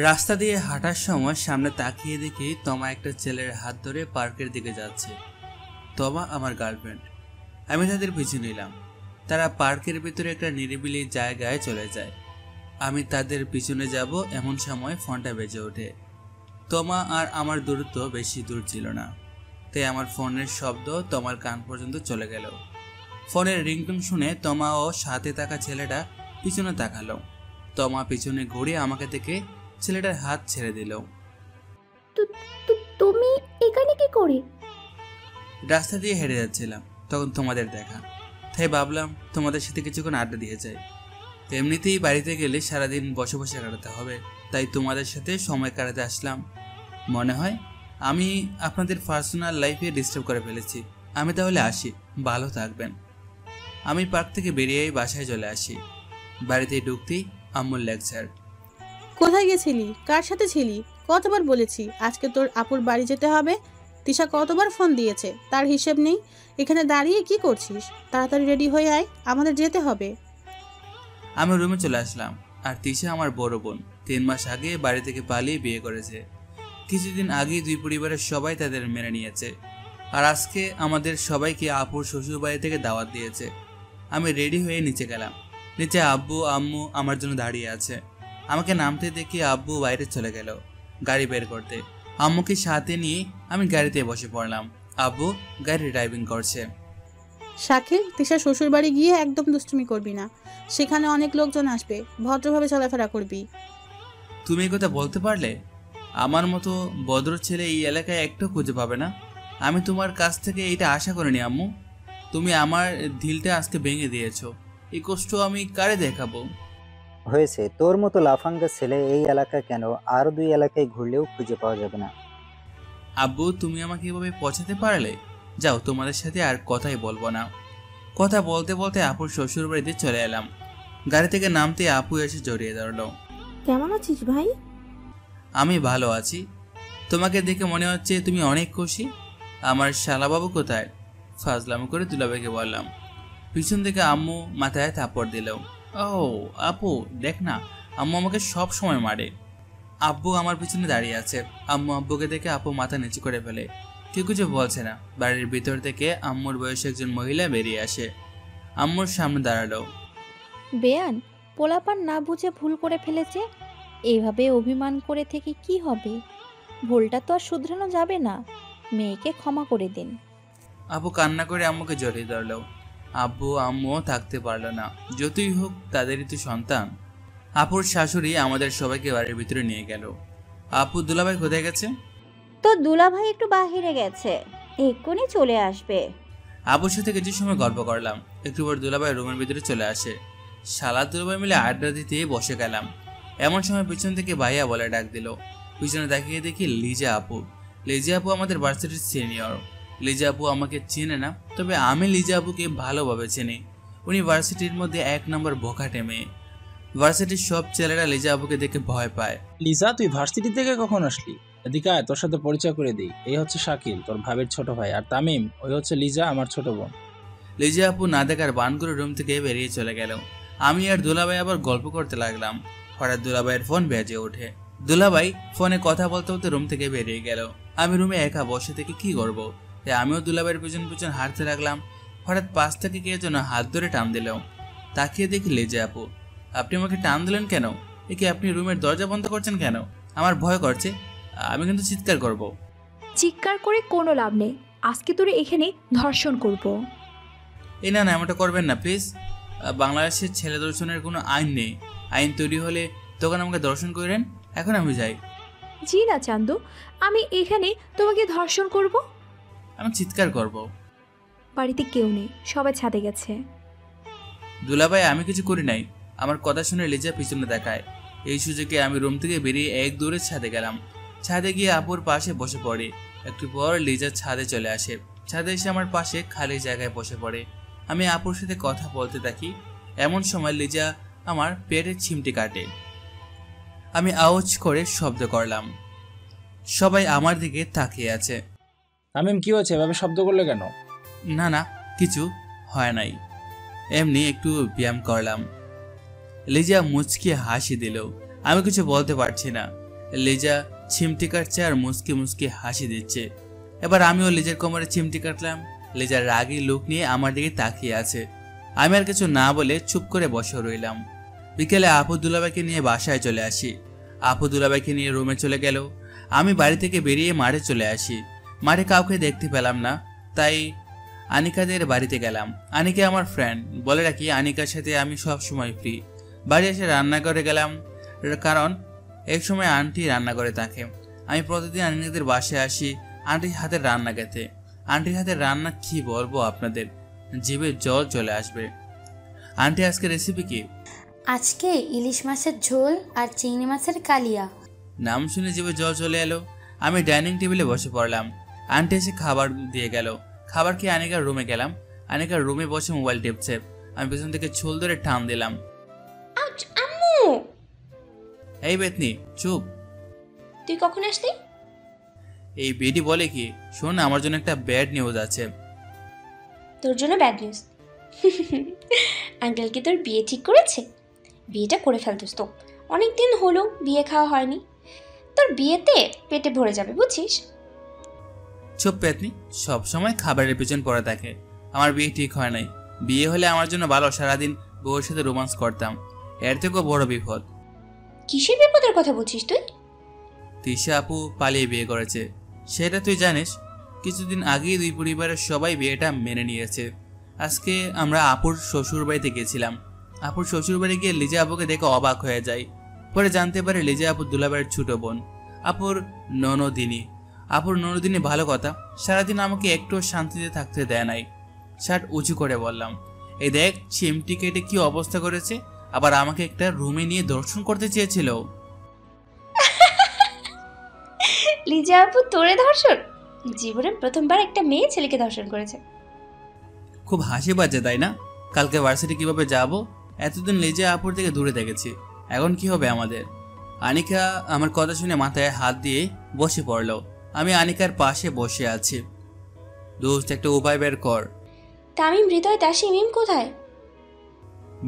রাস্তা দিয়ে হাঁটার সময় সামনে তাকিয়ে দেখি তমা একটা ছেলের হাত ধরে পার্কের দিকে যাচ্ছে। তমা আমার গার্লফ্রেন্ড। আমি তাদের পিছু নিলাম। তারা পার্কের ভিতরে একটা নিরিবিলি জায়গায় চলে যায়। আমি তাদের পিছনে যাব এমন সময় ফোনটা বেজে ওঠে। তমা আর আমার দূরত্ব বেশি দূর ছিল না, তাই আমার ফোনের শব্দ তমার কান পর্যন্ত চলে গেল। ফোনের রিংটোন শুনে তমা ও সাথে থাকা ছেলেটা পিছনে তাকালো। তমা পিছনে ঘুরে আমাকে দেখে ছেলেটার হাত ছেড়ে দিল। তুমি এখানে কি করে? রাস্তা দিয়ে হেঁটে যাচ্ছিলাম, তখন তোমাদের দেখা, তাই ভাবলাম তোমাদের সাথে কিছুক্ষণ আড্ডা দিয়ে যায়। এমনিতেই বাড়িতে গেলে সারাদিন বসে বসে কাটাতে হবে, তাই তোমাদের সাথে সময় কাটাতে আসলাম। মনে হয় আমি আপনাদের পার্সোনাল লাইফে ডিস্টার্ব করে ফেলেছি। আমি তাহলে আসি, ভালো থাকবেন। আমি পার্ক থেকে বেরিয়েই বাসায় চলে আসি। বাড়িতে ঢুকতেই আম্মুর লেকচার। কোথায় গেছিলি? কার সাথে ছিলি? কতবার বলেছি আজকে তোর আপুর বাড়ি যেতে হবে। তিশা কতবার ফোন দিয়েছে, তার হিসেব নেই। এখানে দাঁড়িয়ে কি করছিস? তাড়াতাড়ি রেডি হয়ে আয়, আমাদের যেতে হবে। আমি রুমে চলে আসলাম। আর তিশা আমার বড় বোন, 3 মাস আগে বাড়ি থেকে পালিয়ে বিয়ে করেছে। কিছুদিন আগেই দুই পরিবারের সবাই তাদের মেনে নিয়েছে। আর আজকে আমাদের সবাইকে আপুর শ্বশুর বাড়ি থেকে দাওয়াত দিয়েছে। আমি রেডি হয়ে নিচে গেলাম। নিচে আব্বু আম্মু আমার জন্য দাঁড়িয়ে আছে। আমাকে নামতে দেখে আব্বু বাইরে চলে গেল গাড়ি বের করতে। আম্মুকে সাথে নিয়ে আমি গাড়িতে বসে পড়লাম। আব্বু গাড়ি ড্রাইভিং করছে। শাকিল, তিশা শ্বশুর বাড়ি গিয়ে একদম দুষ্টুমি করবি না। সেখানে অনেক লোকজন আসবে, ভদ্রভাবে চলাফেরা করবি। তুমি এই কথা বলতে পারলে? আমার মতো ভদ্র ছেলে এই এলাকায় একটু খুঁজে পাবে না। আমি তোমার কাছ থেকে এইটা আশা করিনি আম্মু। তুমি আমার দিলটা আজকে ভেঙে দিয়েছো। এই কষ্ট আমি কারে দেখাবো? হয়েছে, তোর মতো লাফাঙ্গা ছেলে এই এলাকায় কেন, আরো 2 এলাকায় ঘুরলেও খুঁজে পাওয়া যাবে না। আব্বু তুমি আমাকে এভাবে পচাতে পারলে? যাও, তোমাদের সাথে আর কথাই বলবো না। কথা বলতে বলতে আপুর শ্বশুর বাড়িতে চলে এলাম। গাড়ি থেকে নামতে আপু এসে জড়িয়ে ধরলো। কেমন আছিস ভাই? আমি ভালো আছি। তোমাকে দেখে মনে হচ্ছে তুমি অনেক খুশি। আমার শালাবাবু কোথায়? ফাজলামি করে দুলাভাইকে বললাম। পিছন থেকে আম্মু মাথায় থাপ্পড় দিল। ও আপু, দেখ না, আম্মু আমাকে সব সময় মারে। আব্বু আমার পিছনে দাঁড়িয়ে আছে। আম্মু আব্বুকে দেখে আপু মাথা নিচু করে ফেলে। কেউ কিছু বলছে না। বাড়ির ভিতর থেকে আম্মুর বয়সী একজন মহিলা বেরিয়ে আসে। আম্মুর সামনে দাঁড়ালো। বেয়ান, পোলাপান না বুঝে ভুল করে ফেলেছে। এইভাবে অভিমান করে থেকে কি হবে? ভুলটা তো আর শুধরানো যাবে না। মেয়েকে ক্ষমা করে দিন। আপু কান্না করে আম্মুকে জড়িয়ে ধরলো। আব্বু আম্মুও থাকতে পারলো না। যতই হোক তাদেরই তো সন্তান। আপুর শাশুড়ি আমাদের সবাইকে বাড়ির ভিতরে নিয়ে গেল। আপু দুলাভাই কোথায় গেছে? তো দুলাভাই একটু বাহিরে গেছে, এক্ষুনি চলে আসবে। আপুর সাথে কিছু সময় গল্প করলাম। একটু পর দুলাভাই রুমের ভিতরে চলে আসে। শালা দুলাভাই মিলে আড্ডা দিতে বসে গেলাম। এমন সময় পিছন থেকে ভাইয়া বলে ডাক দিল। পিছনে তাকিয়ে দেখি লিজা আপু। লিজা আপু আমাদের ভার্সিটির সিনিয়র। লিজা আপু আমাকে চেনে না, তবে আমি লিজা আপুকে ভালোভাবে চিনি। উনি ভার্সিটির মধ্যে 1 নম্বর বোকাটে মেয়ে। ভার্সিটির সব ছেলেরা লিজা আপুকে দেখে ভয় পায়। লিজা, তুই ভার্সিটি থেকে কখন আসলি? এদিকে আয়, তোর সাথে পরিচয় করে দিই। এই হচ্ছে শাকিল, তোর ভাবির ছোট ভাই, আর তামিম, ওই হচ্ছে লিজা, আমার ছোট বোন। লিজা আপু না দেখার বান করে রুম থেকে বেরিয়ে চলে গেল। আমি আর দুলাভাই আবার গল্প করতে লাগলাম। হঠাৎ দুলাভাইয়ের ফোন বেজে ওঠে। দুলাভাই ফোনে কথা বলতে বলতে রুম থেকে বেরিয়ে গেল। আমি রুমে একা বসে থেকে কি করব, তাই আমিও দুলাভাইয়ের পিছন পিছন হাঁটতে লাগলাম। হঠাৎ পাশ থেকে কে যেন হাত ধরে টান দিল। তাকিয়ে দেখি লিজা আপু। আপনি আমাকে টান দিলেন কেন? একে আপনি রুমের দরজা বন্ধ করছেন কেন? আমার ভয় করছে, আমি কিন্তু চিৎকার করব। চিৎকার করে কোনো লাভ নেই, আজকে তোরে এখানে ধর্ষণ করব। এই না, এমনটা করবেন না প্লিজ। বাংলাদেশের ছেলে ধর্ষণের কোনো আইন নেই। আইন তৈরি হলে তখন আমাকে দর্শন করেন। এখন আমি যাই। জি না চান্দু, আমি এখানে তোমাকে ধর্ষণ করব। আমি চিৎকার করব। বাড়িতে কেউ নেই, সবাই ছাদে গেছে। দুলাভাই আমি কিছু করি নাই। আমার কথা শুনে লিজা পিছনে দেখায়। এই সুযোগে আমি রুম থেকে বেরিয়ে এক দৌড়ে ছাদে গেলাম। ছাদে গিয়ে আপুর পাশে বসে পড়ে। একটু পর লিজা ছাদে চলে আসে। ছাদে এসে আমার পাশে খালি জায়গায় বসে পড়ে। আমি আপুর সাথে কথা বলতে থাকি। এমন সময় লিজা আমার পেটের ছিমটি কাটে। আমি আওয়াজ করে শব্দ করলাম। সবাই আমার দিকে তাকিয়ে আছে। তামিম, কি হয়েছে? এভাবে শব্দ করলে কেন? না না, কিছু হয় নাই। এমনি একটু ব্যায়াম করলাম। লিজা মুচকি হাসি দিল। আমি কিছু বলতে পারছি না। লিজা চিমটি কাটছে আর মুচকি মুচকি হাসি দিচ্ছে। এবার আমিও লিজার কোমরে চিমটি কাটলাম। লিজা রাগী লুক নিয়ে আমার দিকে তাকিয়ে আছে। আমি আর কিছু না বলে চুপ করে বসে রইলাম। বিকেলে আপু দুলাভাইকে নিয়ে বাসায় চলে আসি। আপু দুলাভাইকে নিয়ে রুমে চলে গেল। আমি বাড়ি থেকে বেরিয়ে মাঠে চলে আসি। মাঠে কাউকে দেখতে পেলাম না, তাই আনিকাদের বাড়িতে গেলাম। আনিকা আমার ফ্রেন্ড, বলে রাখি আনিকার সাথে আমি সব সময় ফ্রি। বাড়ি এসে রান্নাঘরে গেলাম, কারণ এক সময় আন্টি রান্না করে থাকে। আমি প্রতিদিন আনিকাদের বাসায় আসি আন্টির হাতের রান্না খেতে। আন্টির হাতের রান্না কি বলবো আপনাদের, জিভে জল চলে আসবে। আন্টি আজকে রেসিপি কি? আজকে ইলিশ মাছের ঝোল আর চিংড়ি মাছের কালিয়া। নাম শুনে জিভে জল চলে এলো। আমি ডাইনিং টেবিলে বসে পড়লাম। আন্টি এসে খাবার দিয়ে গেল। খাবার খেয়ে আনিকার রুমে গেলাম। আনিকার রুমে বসে মোবাইল টিপছে। আমি পেছন থেকে ছোল ধরে টান দিলাম। আম্মু, এই বেতনি চুপ। তুই কখন আসলি? এই বেডি বলে কি, শোন আমার জন্য একটা ব্যাড নিউজ আছে। তোর জন্য ব্যাড নিউজ? আঙ্কেল কি তোর বিয়ে ঠিক করেছে? বিয়েটা করে ফেল দোস্ত, অনেকদিন হলো বিয়ে খাওয়া হয়নি। তোর বিয়েতে পেটে ভরে যাবে, বুঝছিস? চুপ পেতনি, সবসময় খাবারের পিছন পড়ে থাকে। আমার বিয়ে ঠিক হয় নাই। বিয়ে হলে আমার জন্য ভালো, সারাদিন বউয়ের সাথে রোমান্স করতাম। এর থেকেও বড় বিপদ। কিসের বিপদের কথা বলছিস তুই? তিশা আপু পালিয়ে বিয়ে করেছে, সেটা তুই জানিস। কিছুদিন আগেই দুই পরিবারের সবাই বিয়েটা মেনে নিয়েছে। আজকে আমরা আপুর শ্বশুর বাড়িতে গেছিলাম। আপুর শ্বশুর বাড়ি গিয়ে লিজা আপুকে দেখে অবাক হয়ে যায়। পরে জানতে পারে লিজা আপুর দুলাভাইয়ের ছোট বোন, আপুর ননদিনী। আপুর ননদিনী ভালো কথা, সারাদিন আমাকে একটু শান্তিতে থাকতে দেয় নাই। শার্ট উঁচু করে বললাম, এই দেখ চিমটি কেটে কি অবস্থা করেছে। আবার আমাকে একটা রুমে নিয়ে দর্শন করতে চেয়েছিল। লিজা আপু তোরে ধর্ষণ? জীবনে প্রথমবার একটা মেয়ে ছেলেকে ধর্ষণ করেছে। খুব হাসি বাজে তাই না? কালকে ভার্সিটি কিভাবে যাব? এতদিন লিজা আপুর থেকে দূরে দেখেছি, এখন কি হবে আমাদের? আনিকা আমার কথা শুনে মাথায় হাত দিয়ে বসে পড়লো। আমি আনিকার পাশে বসে আছি। দোস্ত একটা উপায় বের কর। তামিম, হৃদয়, তাসি, মিম কোথায়?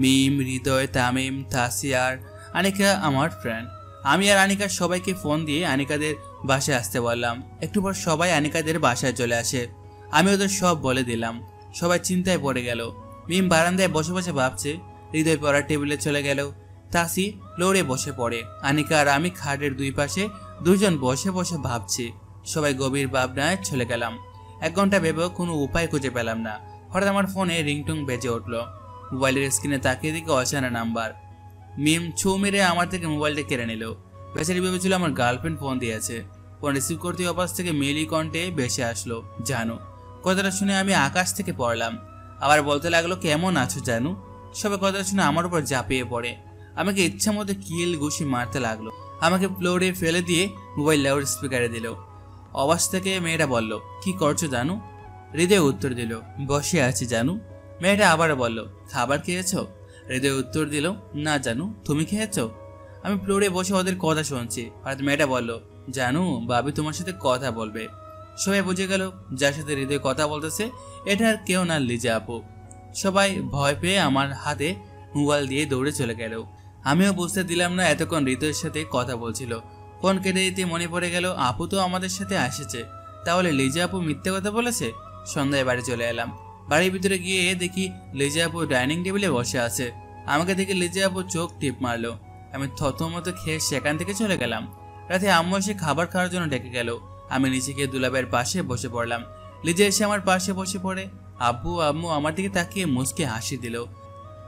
মিম, হৃদয়, তামিম, তাসিয়ার, আনিকা আমার ফ্রেন্ড। আমি আর আনিকার সবাইকে ফোন দিয়ে আনিকাদের বাসায় আসতে বললাম। একটু পর সবাই আনিকাদের বাসায় চলে আসে। আমি ওদের সব বলে দিলাম। সবাই চিন্তায় পড়ে গেল। মিম বারান্দায় বসে বসে ভাবছে। হৃদয় পড়ার টেবিলে চলে গেল। তাসি ফ্লোরে বসে পড়ে। আনিকা আর আমি খাটের দুই পাশে দুজন বসে বসে ভাবছি। সবাই গভীর ভাবনায় চলে গেলাম। 1 ঘন্টা ভেবেও কোনো উপায় খুঁজে পেলাম না। হঠাৎ আমার ফোনে রিংটং বেজে উঠলো। মোবাইলের স্ক্রিনে তাকিয়ে দিকে অচেনা নাম্বার। মিম ছৌ মেরে আমার থেকে মোবাইলটা কেড়ে নিল। বেচারি ভেবেছিল আমার গার্লফ্রেন্ড ফোন দিয়েছে। ফোন রিসিভ করতে অপাস থেকে মেলি কণ্ঠে ভেসে আসলো, জানো। কথাটা শুনে আমি আকাশ থেকে পড়লাম। আবার বলতে লাগলো, কেমন আছো জানু? সবাই কথাটা শুনে আমার উপর ঝাঁপিয়ে পড়ে। আমাকে ইচ্ছা মতো কিল ঘুষি মারতে লাগলো। আমাকে ফ্লোরে ফেলে দিয়ে মোবাইল লাউড স্পিকারে দিল। অবাস থেকে মেয়েটা বলল, কি করছো জানু? হৃদয় উত্তর দিল, বসে আছি জানু। মেয়েটা আবার বলল, খাবার খেয়েছো? হৃদয় উত্তর দিল, না জানু, তুমি খেয়েছো? আমি ফ্লোরে বসে ওদের কথা শুনছি। হঠাৎ মেয়েটা বলল, জানু ভাবি তোমার সাথে কথা বলবে। সবাই বুঝে গেল যার সাথে হৃদয় কথা বলতেছে এটা আর কেউ না, লিজা আপু। সবাই ভয় পেয়ে আমার হাতে মোবাইল দিয়ে দৌড়ে চলে গেল। আমিও বুঝতে দিলাম না এতক্ষণ হৃদয়ের সাথে কথা বলছিল। ফোন কেটে দিতে মনে পড়ে গেল আপু তো আমাদের সাথে আসেছে। তাহলে লিজা আপু মিথ্যে কথা বলেছে? সন্ধ্যায় বাড়ি চলে এলাম। বাড়ির ভিতরে গিয়ে দেখি লিজা আপু ডাইনিং টেবিলে বসে আছে। আমাকে দেখে লিজা আপু চোখ টিপ মারলো। আমি থতমত খেয়ে সেখান থেকে চলে গেলাম। রাতে আম্মু এসে খাবার খাওয়ার জন্য ডেকে গেল। আমি নিচে গিয়ে দুলাভাইয়ের পাশে বসে পড়লাম। লিজা এসে আমার পাশে বসে পড়ে। আব্বু আম্মু আমার দিকে তাকিয়ে মুচকে হাসি দিল।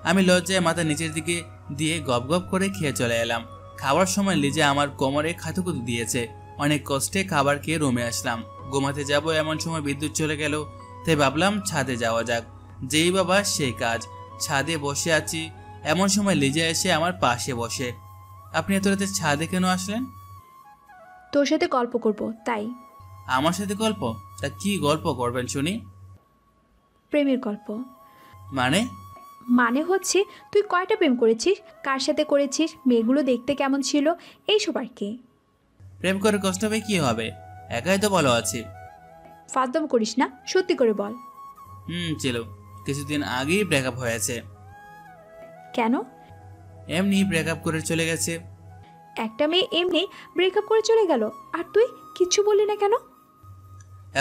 আমি লজ্জায় মাথা নিচের দিকে দিয়ে গপ গপ করে খেয়ে চলে এলাম। খাওয়ার সময় লিজা আমার কোমরে খাতুকুতু দিয়েছে। অনেক কষ্টে খাবার খেয়ে রুমে আসলাম। ঘুমাতে যাব এমন সময় বিদ্যুৎ চলে গেল। তাই ভাবলাম ছাদে যাওয়া যাক। যেই বাবা সেই কাজ। ছাদে বসে আছি এমন সময় লিজা এসে আমার পাশে বসে। আপনি এত রাতে ছাদে কেন আসলেন? তোর সাথে গল্প করব তাই। আমার সাথে গল্প? তা কি গল্প করবেন শুনি? প্রেমের গল্প। মানে? মানে হচ্ছে তুই কয়টা প্রেম করেছিস, কার সাথে করেছিস, মেয়েগুলো দেখতে কেমন ছিল, এইসব আর কি। প্রেম করে কষ্ট হবে কি হবে? একাই তো ভালো আছি। ফাদদাম করিস না, সত্যি করে বল। ছিল কিছুদিন আগেই ব্রেকআপ হয়েছে। কেন? এমনি ব্রেকআপ করে চলে গেছে। একটা মেয়ে এমনি ব্রেকআপ করে চলে গেল আর তুই কিচ্ছু বললি না কেন?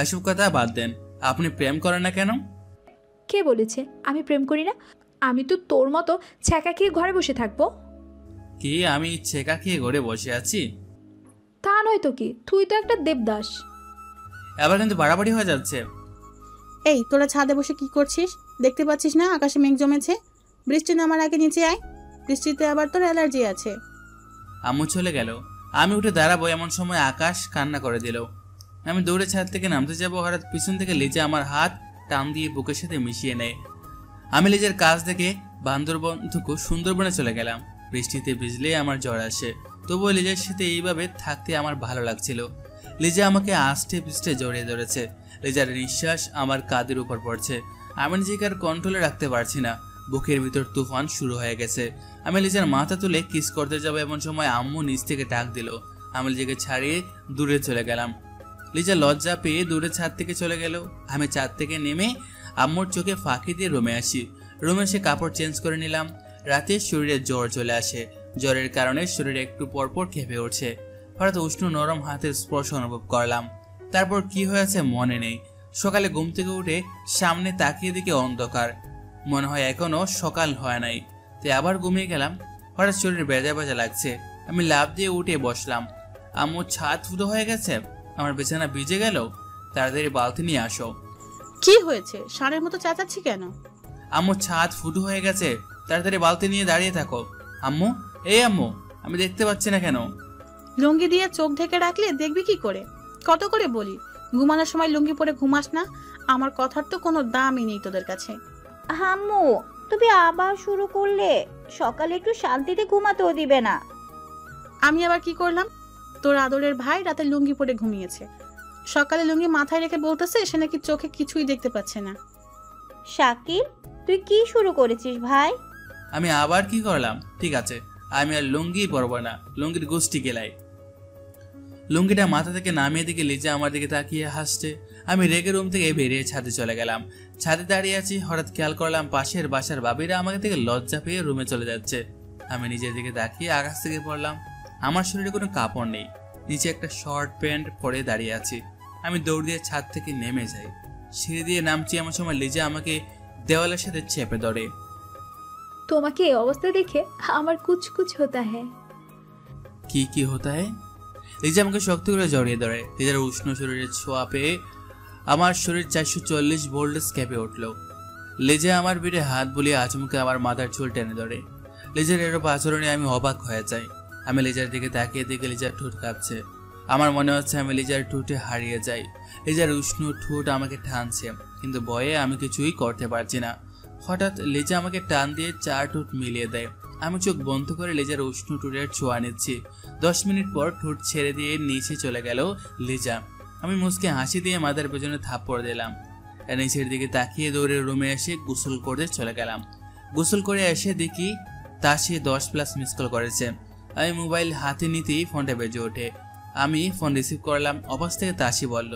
এসব কথা বাদ দেন, আপনি প্রেম করেন না কেন? কে বলেছে আমি প্রেম করি না? আমি তো তোর মতো ছ্যাঁকা খেয়ে ঘরে বসে থাকবো? কি আমি ছেঁকা খেয়ে ঘরে বসে আছি? তা নয় তো কি, তুই তো একটা দেবদাস। এবার কিন্তু বাড়াবাড়ি হয়ে যাচ্ছে। এই তোরা ছাদে বসে কি করছিস? দেখতে পাচ্ছিস না আকাশে মেঘ জমেছে? বৃষ্টি নামার আগে নিচে আয়, বৃষ্টিতে আবার তোর অ্যালার্জি আছে। আম্মু চলে গেল। আমি উঠে দাঁড়াবো এমন সময় আকাশ কান্না করে দিল। আমি দৌড়ে ছাদ থেকে নামতে যাবো, হঠাৎ পিছন থেকে লিজা আমার হাত টান দিয়ে বুকের সাথে মিশিয়ে নেয়। আমি লিজের কাজ থেকে বান্দরবন থেকে সুন্দরবনে চলে গেলাম। বৃষ্টিতে ভিজলে আমার জ্বর আসে, তবুও লিজার সাথে এইভাবে থাকতে আমার ভালো লাগছিল। লিজা আমাকে আষ্টে পিষ্টে জড়িয়ে ধরেছে। লিজার নিঃশ্বাস আমার কাঁধের উপর পড়ছে। আমি নিজেকে আর কন্ট্রোলে রাখতে পারছি না। বুকের ভিতর তুফান শুরু হয়ে গেছে। আমি লিজার মাথা তুলে কিস করতে যাবো এমন সময় আম্মু নিচ থেকে ডাক দিল। আমি লিজাকে ছাড়িয়ে দূরে চলে গেলাম। লিজা লজ্জা পেয়ে দূরে ছাদ থেকে চলে গেল। আমি ছাদ থেকে নেমে আম্মুর চোখে ফাঁকি দিয়ে রুমে আসি। রুমে এসে কাপড় চেঞ্জ করে নিলাম। রাতে শরীরে জ্বর চলে আসে। জ্বরের কারণে শরীরে একটু পরপর কেঁপে উঠছে। হঠাৎ উষ্ণ নরম হাতের স্পর্শ অনুভব করলাম। তারপর কি হয়েছে মনে নেই। সকালে ঘুম থেকে উঠে সামনে তাকিয়ে দিকে অন্ধকার, মনে হয় এখনো সকাল হয় নাই। তাই আবার ঘুমিয়ে গেলাম। হঠাৎ শরীর ভেজা ভেজা লাগছে। আমি লাফ দিয়ে উঠে বসলাম। আম্মু ছাদ ফুটো হয়ে গেছে, আমার বিছানা ভিজে গেল, তাড়াতাড়ি বালতি নিয়ে আসো। কি হয়েছে? ষাঁড়ের মতো চেঁচাচ্ছি কেন? আম্মু ছাদ ফুটো হয়ে গেছে, তাড়াতাড়ি বালতি নিয়ে দাঁড়িয়ে থাকো। আম্মু, এই আম্মু, আমি দেখতে পাচ্ছি না কেন? লুঙ্গি দিয়ে চোখ ঢেকে রাখলে দেখবি কি করে? কত করে বলি ঘুমানোর সময় লুঙ্গি পরে ঘুমাস না? আমার কথার তো কোনো দামই নেই তোদের কাছে। আম্মু, তুমি আবার শুরু করলে। সকালে একটু শান্তিতে ঘুমাতেও দিবে না। আমি আবার কি করলাম? তোর আদরের ভাই রাতে লুঙ্গি পরে ঘুমিয়েছে, সকালে লুঙ্গি মাথায় রেখে বলতেছে সে নাকি চোখে কিছুই দেখতে পাচ্ছে না। শাকিল, তুই কি শুরু করেছিস ভাই? আমি আবার কি করলাম? ঠিক আছে, আমি আর লুঙ্গি পরবো না, লুঙ্গির গোষ্ঠী গেলাই। লুঙ্গিটা মাথা থেকে নামিয়ে দিকে লিজা আমার দিকে তাকিয়ে হাসছে। আমি রেগে রুম থেকে বেরিয়ে ছাদে চলে গেলাম। ছাদে দাঁড়িয়ে আছি, হঠাৎ খেয়াল করলাম পাশের বাসার বাবিরা আমাকে থেকে লজ্জা পেয়ে রুমে চলে যাচ্ছে। আমি নিজের দিকে তাকিয়ে আকাশ থেকে পড়লাম। আমার শরীরে কোনো কাপড় নেই, নিচে একটা শর্ট প্যান্ট পরে দাঁড়িয়ে আছি। আমি দৌড় দিয়ে ছাদ থেকে নেমে যাই। সিঁড়ি দিয়ে নামছি এমন সময় লিজা আমাকে দেওয়ালের সাথে চেপে ধরে। তোমাকে এই অবস্থা দেখে আমার কুছ কুছ হতা হ্যায়। কি কি হতা হ্যায়? লিজা আমাকে শক্ত করে জড়িয়ে ধরে। লিজার উষ্ণ শরীরের ছোঁয়া পেয়ে আমার শরীর 440 ভোল্টেজ কেঁপে উঠল। লিজা আমার পিঠে হাত বুলিয়ে আচমকে আমার মাথার চুল টেনে ধরে। লিজার এরূপ আচরণে আমি অবাক হয়ে যাই। আমি লিজার দিকে তাকিয়ে দেখে লিজার ঠোঁট কাঁপছে। আমার মনে হচ্ছে আমি লিজার ঠোঁটে হারিয়ে যাই। লিজার উষ্ণ ঠোঁট আমাকে টানছে, কিন্তু ভয়ে আমি কিছুই করতে পারছি না। হঠাৎ লিজা আমাকে টান দিয়ে 4 ঠোঁট মিলিয়ে দেয়। আমি চোখ বন্ধ করে লিজার উষ্ণ ঠোঁটের ছোঁয়া নিচ্ছি। 10 মিনিট পর ঠোঁট ছেড়ে দিয়ে নিচে চলে গেল লিজা। আমি মুচকে হাসি দিয়ে মাথার পেছনে থাপ্পড় দিলাম। নিচের দিকে তাকিয়ে দৌড়ে রুমে এসে গোসল করতে চলে গেলাম। গোসল করে এসে দেখি তাসি 10+ মিস কল করেছে। আমি মোবাইল হাতে নিতেই ফোনটা বেজে ওঠে। আমি ফোন রিসিভ করলাম। অপাস থেকে তাসি বলল,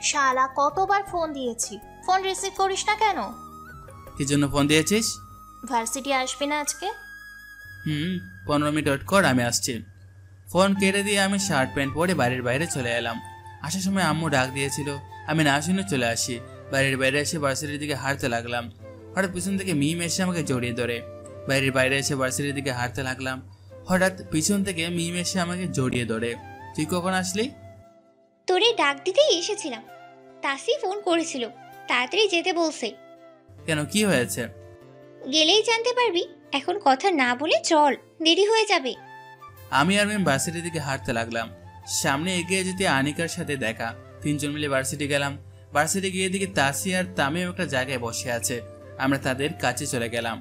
শালা কতবার ফোন দিয়েছি, ফোন রিসিভ করিস না কেন? কি জন্য ফোন দিয়েছিস? ভার্সিটি আসবি না আজকে? 15 মিনিট ওয়েট কর, আমি আসছি। ফোন কেটে দিয়ে আমি শার্ট প্যান্ট পরে বাড়ির বাইরে চলে এলাম। আসার সময় আম্মু ডাক দিয়েছিল, আমি না শুনে চলে আসি। বাড়ির বাইরে এসে ভার্সিটির দিকে হাঁটতে লাগলাম। হঠাৎ পিছন থেকে মিম এসে আমাকে জড়িয়ে ধরে। বাড়ির বাইরে এসে ভার্সিটির দিকে হাঁটতে লাগলাম। হঠাৎ পিছন থেকে মিম এসে আমাকে জড়িয়ে ধরে। তুই কখন আসলি? তোরে ডাক দিতেই এসেছিলাম। তাসি ফোন করেছিল, তাড়াতাড়ি যেতে বলছে। কেন, কি হয়েছে? গেলেই জানতে পারবি, এখন কথা না বলে চল, দেরি হয়ে যাবে। আমি আর মিম ভার্সিটির দিকে হাঁটতে লাগলাম। সামনে এগিয়ে যেতে আনিকার সাথে দেখা। 3 জন মিলে ভার্সিটি গেলাম। ভার্সিটি গিয়ে দেখি তাসি আর তামিম একটা জায়গায় বসে আছে। আমরা তাদের কাছে চলে গেলাম।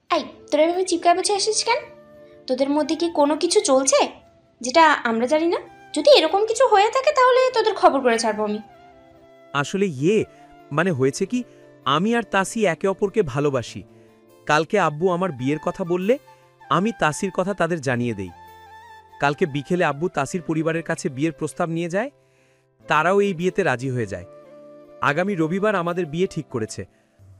এই, তোরা এভাবে চিৎকার বসে আসিস কেন? তোদের মধ্যে কি কোনো কিছু চলছে যেটা আমরা জানি না? যদি এরকম কিছু হয়ে থাকে তাহলে তোদের খবর করে ছাড়বো আমি। আসলে মানে হয়েছে কি, আমি আর তাসি একে অপরকে ভালোবাসি। কালকে আব্বু আমার বিয়ের কথা বললে আমি তাসির কথা তাদের জানিয়ে দেই। কালকে বিকেলে আব্বু তাসির পরিবারের কাছে বিয়ের প্রস্তাব নিয়ে যায়। তারাও এই বিয়েতে রাজি হয়ে যায়। আগামী রবিবার আমাদের বিয়ে ঠিক করেছে।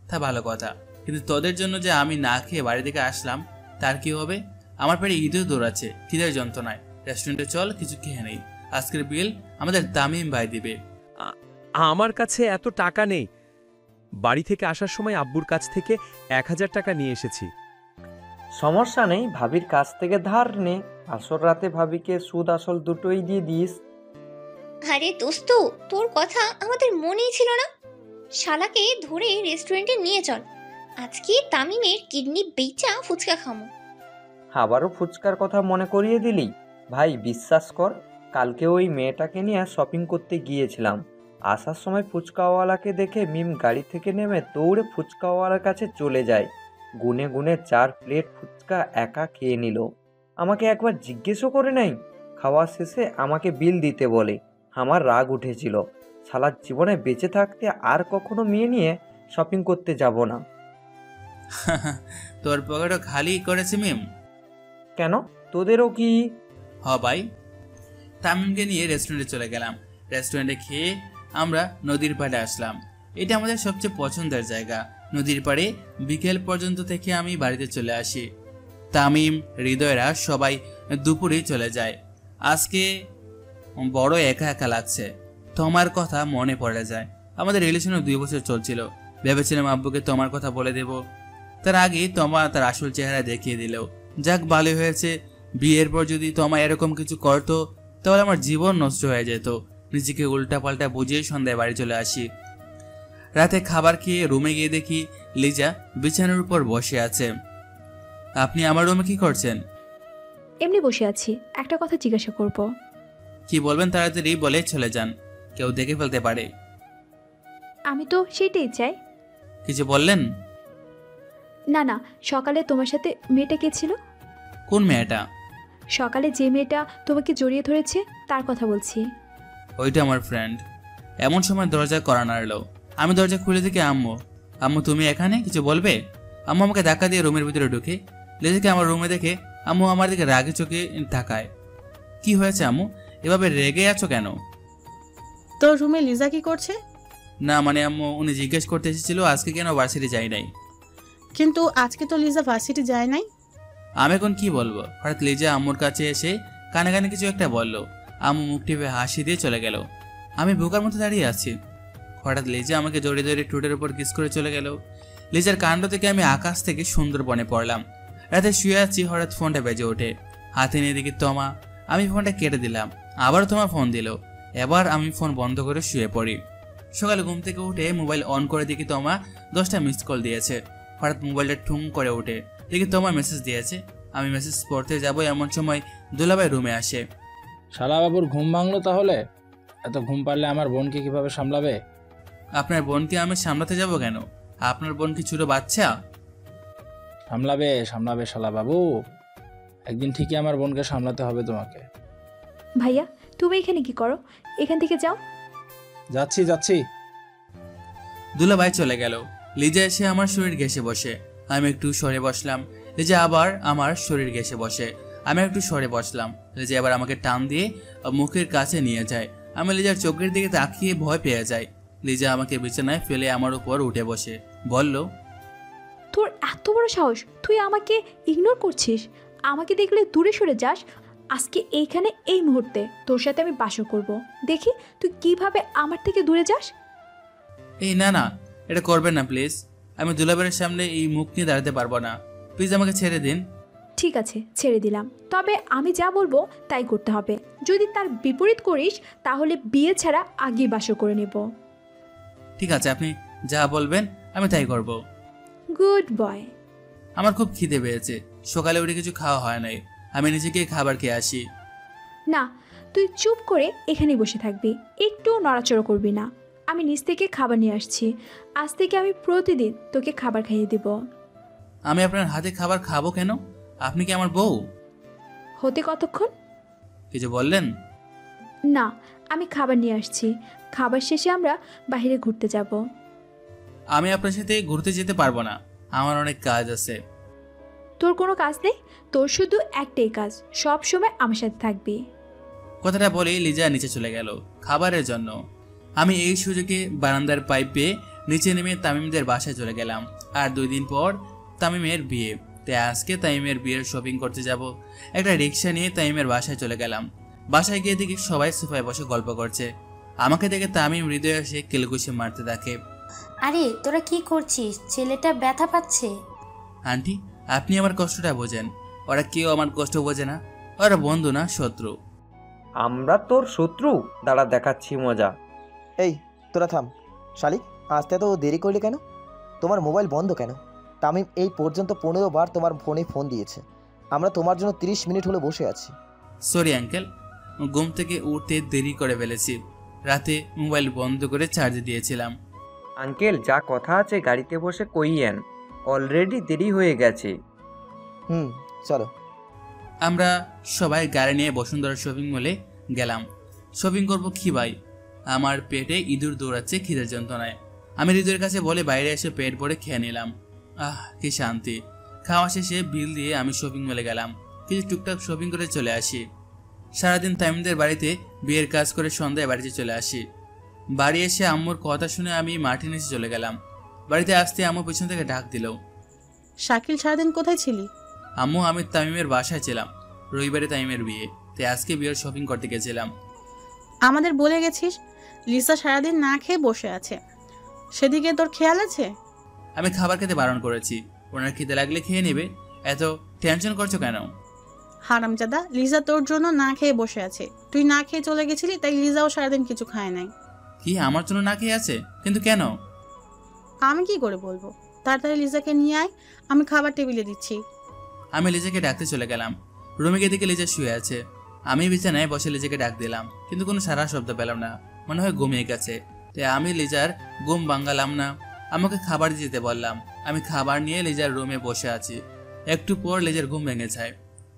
তা ভালো কথা। কিন্তু তোদের জন্য যে আমি না খেয়ে বাড়ি থেকে আসলাম তার কি হবে? আমার পেটে ঈদেও দৌড়াচ্ছে, খিদের যন্ত্রণায়। রেস্টুরেন্টে চল, কিছু খেয়ে নেই। আজকের বিল আমাদের তামিম ভাই দিবে। আমার কাছে এত টাকা নেই। বাড়ি থেকে আসার সময় আব্বুর কাছ থেকে 1000 টাকা নিয়ে এসেছি। সমস্যা নেই, ভাবির কাছ থেকে ধার নে। আসল রাতে ভাবিকে সুদ আসল দুটোই দিয়ে দিস। আরে দোস্ত, তোর কথা আমাদের মনেই ছিল না। শালাকে ধরে রেস্টুরেন্টে নিয়ে চল, আজকে তামিমের কিডনি বেচা ফুচকা খামো। আবারও ফুচকার কথা মনে করিয়ে দিলি। ভাই বিশ্বাস কর, কালকে ওই মেয়েটাকে নিয়ে শপিং করতে গিয়েছিলাম। আসার সময় ফুচকাওয়ালাকে দেখে মিম গাড়ি থেকে নেমে দৌড়ে ফুচকাওয়ালার কাছে চলে যায়। গুনে গুনে 4 প্লেট ফুচকা একা খেয়ে নিল। আমাকে একবার জিজ্ঞেসও করে নাই। খাওয়া শেষে আমাকে বিল দিতে বলে। আমার রাগ উঠেছিল। সারা জীবনে বেঁচে থাকতে আর কখনো মেয়ে নিয়ে শপিং করতে যাব না। তোর পকেটও খালি করেছে মিম? কেন, তোদেরও কি? হ ভাই। তামিমকে নিয়ে রেস্টুরেন্টে চলে গেলাম। রেস্টুরেন্টে খেয়ে আমরা নদীর পাড়ে আসলাম। এটা আমাদের সবচেয়ে পছন্দের জায়গা। নদীর পাড়ে বিকেল পর্যন্ত থেকে আমি বাড়িতে চলে আসি। তামিম, হৃদয়রা সবাই দুপুরে চলে যায়। আজকে বড় একা একা লাগছে। তোমার কথা মনে পড়ে যায়। আমাদের রিলেশনও 2 বছর চলছিল। ভেবেছিলাম আব্বুকে তোমার কথা বলে দেব, তার আগে তোমা তার আসল চেহারা দেখিয়ে দিল। যাক, ভালো হয়েছে। বিয়ের পর যদি তোমা এরকম কিছু করতো তাহলে আমার জীবন নষ্ট হয়ে যেত। নিজেকে উল্টাপাল্টা বুঝিয়ে সন্ধ্যায় বাড়ি চলে আসি। রাতে খাবার খেয়ে রুমে গিয়ে দেখি লিজা বিছানার উপর বসে আছে। আপনি আমার রুমে কি করছেন? এমনি বসে আছি, একটা কথা জিজ্ঞাসা করব। কি বলবেন তাড়াতাড়ি বলে চলে যান, কেউ দেখে ফেলতে পারে। আমি তো সেটাই চাই। কিছু বললেন? না না, সকালে তোমার সাথে মেয়েটা কে ছিল? কোন মেয়েটা? সকালে যে মেয়েটা তোমাকে জড়িয়ে ধরেছে তার কথা বলছি। ওইটা আমার ফ্রেন্ড। এমন সময় দরজা কড়া নাড়লো। আমি দরজা খুলে দেখি আম্মু। আম্মু তুমি এখানে, কিছু বলবে? আম্মু আমাকে ধাক্কা দিয়ে রুমের ভিতরে ঢুকে লিজাকে আমার রুমে দেখে আম্মু আমার দিকে রাগে চোখে তাকায়। কি হয়েছে আম্মু, এভাবে রেগে আছো কেন? তোর রুমে লিজা কি করছে? না মানে আম্মু, উনি জিজ্ঞেস করতে এসেছিল আজকে কেন ভার্সিটি যাই নাই। কিন্তু আজকে তো লিজা ভার্সিটি যায় নাই। আমি এখন কি বলবো? হঠাৎ লিজা আম্মুর কাছে এসে কানে কানে কিছু একটা বললো। আম্মু মুখ টিপে হাসি দিয়ে চলে গেল। আমি বোকার মতো দাঁড়িয়ে আছি। হঠাৎ লিজা আমাকে জড়িয়ে ধরে ঠোঁটের উপর কিস করে চলে গেল। লিজার কাণ্ড থেকে আমি আকাশ থেকে সুন্দরবনে পড়লাম। রাতে শুয়ে আছি, হঠাৎ ফোনটা বেজে ওঠে। হাতে নিয়ে দেখি তোমা। আমি ফোনটা কেটে দিলাম। আবার তোমার ফোন দিল। এবার আমি ফোন বন্ধ করে শুয়ে পড়ি। সকালে ঘুম থেকে উঠে মোবাইল অন করে দেখি তোমা 10টা মিস কল দিয়েছে। হঠাৎ মোবাইলটা ঠুং করে ওঠে, দেখি তোমার মেসেজ দিয়েছে। আমি মেসেজ পড়তে যাবো এমন সময় দুলাভাই রুমে আসে। শালা বাবুর ঘুম ভাঙলো তাহলে? এত ঘুম পারলে আমার বোনকে কিভাবে সামলাবে? আপনার বোনকে আমি সামলাতে যাব কেন? আপনার বোন কি ছোট বাচ্চা? সামলাবে সামলাবে শালা বাবু, একদিন ঠিকই আমার বোনকে সামলাতে হবে তোমাকে। ভাইয়া, তুমি এখানে কি করো? এখান থেকে যাও। যাচ্ছি যাচ্ছি। দুলাভাই চলে গেল। লিজা এসে আমার শরীর ঘেঁষে বসে। আমি একটু সরে বসলাম। লিজা আবার আমার শরীর ঘেঁষে বসে। আমি একটু সরে বসলাম। লিজা আবার আমাকে টান দিয়ে মুখের কাছে নিয়ে যায়। আমি লিজার চোখের দিকে তাকিয়ে ভয় পেয়ে যাই। লিজা আমাকে বিছানায় ফেলে আমার উপর উঠে বসে বলল, তোর এত বড় সাহস, তুই আমাকে ইগনোর করছিস? আমাকে দেখলে দূরে সরে যাস। আজকে এইখানে এই মুহূর্তে তোর সাথে আমি বাসর করব। দেখি তুই কিভাবে আমার থেকে দূরে যাস। এই না না, এটা করবেন না প্লিজ। আমি দুলাভাইয়ের সামনে এই মুখ নিয়ে দাঁড়াতে পারবো না। প্লিজ আমাকে ছেড়ে দিন। ঠিক আছে, ছেড়ে দিলাম। তবে আমি যা বলবো তাই করতে হবে। যদি তার বিপরীত করিস তাহলে বিয়ে ছাড়া আগেই বাসর করে নেব। ঠিক আছে, আপনি যা বলবেন আমি তাই করব। Good boy. আমার খুব খিদে পেয়েছে। সকালে উঠে কিছু খাওয়া হয় নাই। আমি নিজেকে খাবার খেয়ে আসি। না, তুই চুপ করে এখানেই বসে থাকবি, একটু নড়াচড়া করবি না। আমি নিচ থেকে খাবার নিয়ে আসছি। আজ থেকে আমি প্রতিদিন তোকে খাবার খাইয়ে দেব। আমি আপনার হাতে খাবার খাবো কেন? আপনি কি আমার বউ? হতে কতক্ষণ? কিছু বললেন? না, আমি খাবার নিয়ে আসছি। খাবার শেষে আমরা বাইরে ঘুরতে যাব। আমি আপনার সাথে ঘুরতে যেতে পারবো না, আমার অনেক কাজ আছে। তোর কোনো কাজ নেই? তোর শুধু একটাই কাজ, সব সময় আমার সাথে থাকবি। কথাটা বলেই লিজা নিচে চলে গেল খাবারের জন্য। আমি এই সুযোগে বারান্দার পাইপ পেয়ে নিচে নেমে তামিমদের বাসায় চলে গেলাম। আর 2 দিন পর তামিমের বিয়ে। তাই আজকে তামিমের বিয়ের শপিং করতে যাব। একটা রিক্সা নিয়ে তামিমের বাসায় চলে গেলাম। বাসায় গিয়ে দেখি সবাই সোফায় বসে গল্প করছে। আমাকে দেখে তামিম হৃদয়ে এসে কেলকুশি মারতে থাকে। আরে তোরা কি করছিস? ছেলেটা ব্যথা পাচ্ছে। আন্টি, আপনি আমার কষ্টটা বোঝেন। ওরা কেউ আমার কষ্ট বোঝে না। ওরা বন্ধু না, শত্রু। আমরা তোর শত্রু? দাঁড়া, দেখাচ্ছি মজা। এই তোরা থাম। শালিক, আসতে এত দেরি করলি কেন? তোমার মোবাইল বন্ধ কেন? তামিম এই পর্যন্ত 15 বার তোমার ফোনে ফোন দিয়েছে। আমরা তোমার জন্য 30 মিনিট হলো বসে আছি। সরি আঙ্কেল, ঘুম থেকে উঠতে দেরি করে ফেলেছি। রাতে মোবাইল বন্ধ করে চার্জে দিয়েছিলাম। আঙ্কেল, যা কথা আছে গাড়িতে বসে কইয়েন, অলরেডি দেরি হয়ে গেছে। চলো। আমরা সবাই গাড়ি নিয়ে বসুন্ধরা শপিং মলে গেলাম। শপিং করব কি ভাই? আমার পেটে ইঁদুর দৌড়াচ্ছে খিদের যন্ত্রণায়। আমি হৃদয়ের কাছে বলে বাইরে এসে পেট ভরে খেয়ে নিলাম। কি শান্তি। খাওয়া শেষে বিল দিয়ে আমি শপিং মলে গেলাম। কিছু টুকটাক শপিং করে চলে আসি। সারাদিন তামিমদের বাড়িতে বিয়ের কাজ করে সন্ধ্যায় বাড়িতে চলে আসি। বাড়ি এসে আম্মুর কথা শুনে আমি মাঠে নিচে চলে গেলাম। বাড়িতে আসতে আম্মু পিছন থেকে ডাক দিল, শাকিল সারাদিন কোথায় ছিলি? আম্মু, আমি তামিমের বাসায় ছিলাম। রবিবারে তামিমের বিয়ে, তাই আজকে বিয়ের শপিং করতে গেছিলাম। আমাদের বলে গেছিস লিসা সারাদিন না খেয়ে বসে আছে, সেদিকে তোর খেয়াল আছে? আমি খাবার খেতে বারণ করেছি, ওনার খিদে লাগলে খেয়ে নেবে। এত টেনশন করছো কেন? হারামজাদা, লিজা তোর জন্য না খেয়ে বসে আছে। তুই না খেয়ে চলে গেছিলি, তাই লিজাও সারাদিন কিছু খায় নাই। কি আমার জন্য না খেয়ে আছে? কিন্তু কেন? আমি কি করে বলবো? তাড়াতাড়ি লিজাকে নিয়ে আয়, আমি খাবার টেবিলে দিচ্ছি। আমি লিজাকে ডাকতে চলে গেলাম। রুমে গিয়ে দেখে লিজা শুয়ে আছে। আমি বিছানায় বসে লিজাকে ডাক দিলাম, কিন্তু কোনো সারা শব্দ পেলাম না। মনে হয় ঘুমিয়ে গেছে। তাই আমি লিজার ঘুম ভাঙালাম না। আমাকে খাবার দিতে বললাম। আমি খাবার নিয়ে লিজার রুমে বসে আছি। একটু পর লিজার ঘুম ভেঙে যায়।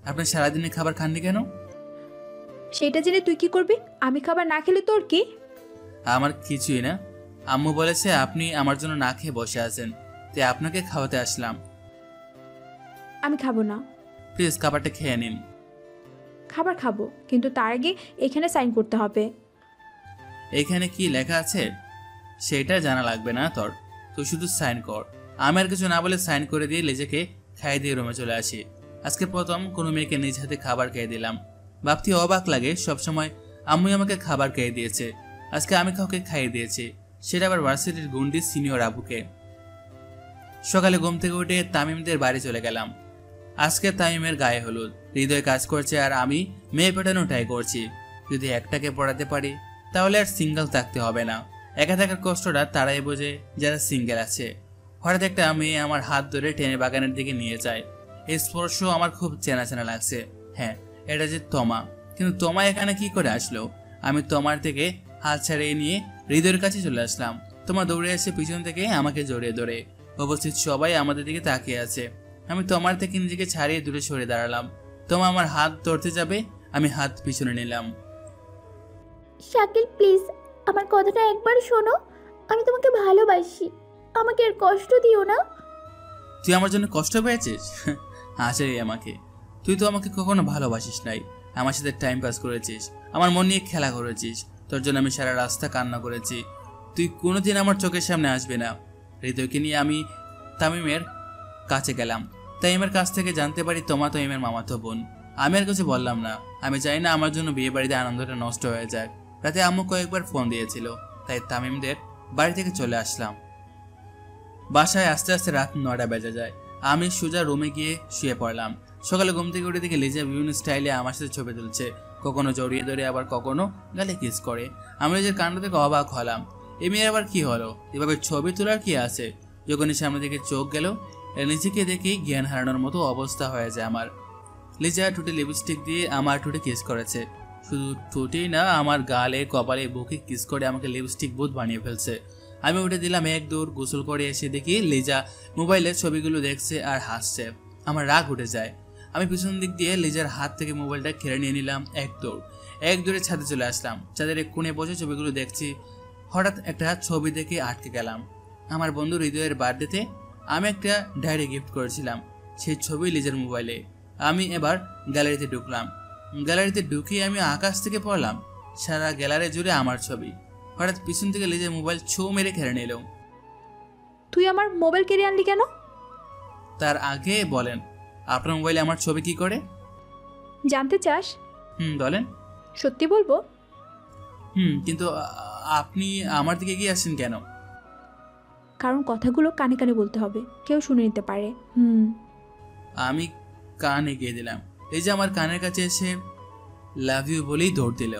আপনি সারাদিনে খাবার খাননি কেন? সেটা জেনে তুই কি করবি? আমি খাবার না খেলে তোর কি? আমার কিছুই না। আম্মু বলেছে আপনি আমার জন্য না খেয়ে বসে আছেন, তাই আপনাকে খাওয়াতে আসলাম। আমি খাবো না। প্লিজ খাবারটা খেয়ে নিন। খাবার খাবো, কিন্তু তার আগে এখানে সাইন করতে হবে। এখানে কি লেখা আছে সেটা জানা লাগবে না তোর। তুই শুধু সাইন কর। আমি আর কিছু না বলে সাইন করে দিয়ে লিজাকে খাইয়ে দিয়ে রুমে চলে আসি। আজকে প্রথম কোনো মেয়েকে নিজ হাতে খাবার খেয়ে দিলাম। ভাবতে অবাক লাগে, সবসময় আম্মুই আমাকে খাবার খেয়ে দিয়েছে। আজকে আমি কাউকে খাইয়ে দিয়েছি, সেটা আবার ভার্সিটির গুন্ডি সিনিয়র আবুকে। সকালে ঘুম থেকে উঠে তামিমদের বাড়ি চলে গেলাম। আজকে তামিমের গায়ে হলুদ। হৃদয় কাজ করছে আর আমি মেয়ে পেটানো ট্রাই করছি। যদি একটাকে পড়াতে পারি তাহলে আর সিঙ্গেল থাকতে হবে না। একা থাকার কষ্টটা তারাই বোঝে যারা সিঙ্গেল আছে। হঠাৎ একটা মেয়ে আমার হাত ধরে টেনে বাগানের দিকে নিয়ে যায়। এই স্পর্শ আমার খুব চেনা চেনা লাগছে। হ্যাঁ, এটা যে তমা। কিন্তু তমা এখানে কি করে আসলো? আমি তমার থেকে হাত ছাড়িয়ে নিয়ে হৃদয়ের কাছে চলে আসলাম। তোমা দৌড়ে এসে পিছন থেকে আমাকে জড়িয়ে ধরে। উপস্থিত সবাই আমাদের দিকে তাকিয়ে আছে। আমি তোমার থেকে নিজেকে ছাড়িয়ে দূরে সরে দাঁড়ালাম। তোমা আমার হাত ধরতে যাবে, আমি হাত পিছনে নিলাম। শাকিল, প্লিজ আমার কথাটা একবার শোনো। আমি তোমাকে ভালোবাসি, আমাকে আর কষ্ট দিও না। তুই আমার জন্য কষ্ট পেয়েছিস? হাসে আমাকে। তুই তো আমাকে কখনো ভালোবাসিস নাই। আমার সাথে টাইম পাস করেছিস, আমার মন নিয়ে খেলা করেছিস। তোর জন্য আমি সারা রাস্তা কান্না করেছি। তুই কোনোদিন আমার চোখের সামনে আসবে না। হৃদয়কে নিয়ে আমি তামিমের কাছে গেলাম। তামিমের কাছ থেকে জানতে পারি তোমা তামিমের মামাতো বোন। আমি আর কিছু বললাম না। আমি চাই না আমার জন্য বিয়ে বাড়িতে আনন্দটা নষ্ট হয়ে যায়। রাতে আম্মু কয়েকবার ফোন দিয়েছিল, তাই তামিমদের বাড়ি থেকে চলে আসলাম। বাসায় আস্তে আস্তে রাত 9টা বেজে যায়। আমি সোজা রুমে গিয়ে শুয়ে পড়লাম। সকালে ঘুম থেকে উঠে দেখে লিজা বিভিন্ন স্টাইলে আমার সাথে ছবি তুলছে, কখনো জড়িয়ে ধরে, আবার কখনো গালে কিস করে। আমি লিজার কাণ্ড থেকে অবাক হলাম। এ মেয়ের আবার কি হলো? এভাবে ছবি তোলার কি আছে? যখনই সামনে থেকে চোখ গেল, নিজেকে দেখে জ্ঞান হারানোর মতো অবস্থা হয়ে যায় আমার। লিজা ঠোঁটে লিপস্টিক দিয়ে আমার ঠোঁটে কিস করেছে। শুধু ঠোঁটেই না, আমার গালে, কপালে, বুকে কিস করে আমাকে লিপস্টিক বুথ বানিয়ে ফেলছে। আমি উঠে দিলাম এক দৌড়। গোসল করে এসে দেখি লিজা মোবাইলের ছবিগুলো দেখছে আর হাসছে। আমার রাগ উঠে যায়। আমি পিছন দিক দিয়ে লিজার হাত থেকে মোবাইলটা কেড়ে নিয়ে নিলাম। এক দৌড়ে ছাদে চলে আসলাম। ছাদের এক কোণে বসে ছবিগুলো দেখছি। হঠাৎ একটা ছবি দেখে আটকে গেলাম। আমার বন্ধু হৃদয়ের বার্থডেতে আমি একটা ডায়েরি গিফট করেছিলাম, সেই ছবি লিজার মোবাইলে। আমি এবার গ্যালারিতে ঢুকলাম। গ্যালারিতে ঢুকে আমি আকাশ থেকে পড়লাম। সারা গ্যালারি জুড়ে আমার ছবি। হঠাৎ পিছন থেকে লিজার মোবাইল ছৌ মেরে কেড়ে নিল। তুই আমার মোবাইল কেড়ে আনলি কেন? তার আগে বলেন, আপনার মোবাইলে আমার ছবি কি করে? জানতে চাস? বলেন। সত্যি বলবো। কিন্তু আপনি আমার দিকে এগিয়ে আসছেন কেন? কারণ কথাগুলো কানে কানে বলতে হবে, কেউ শুনে নিতে পারে। আমি কান এগিয়ে দিলাম। এই যে আমার কানের কাছে এসে লাভ ইউ বলেই দৌড় দিল।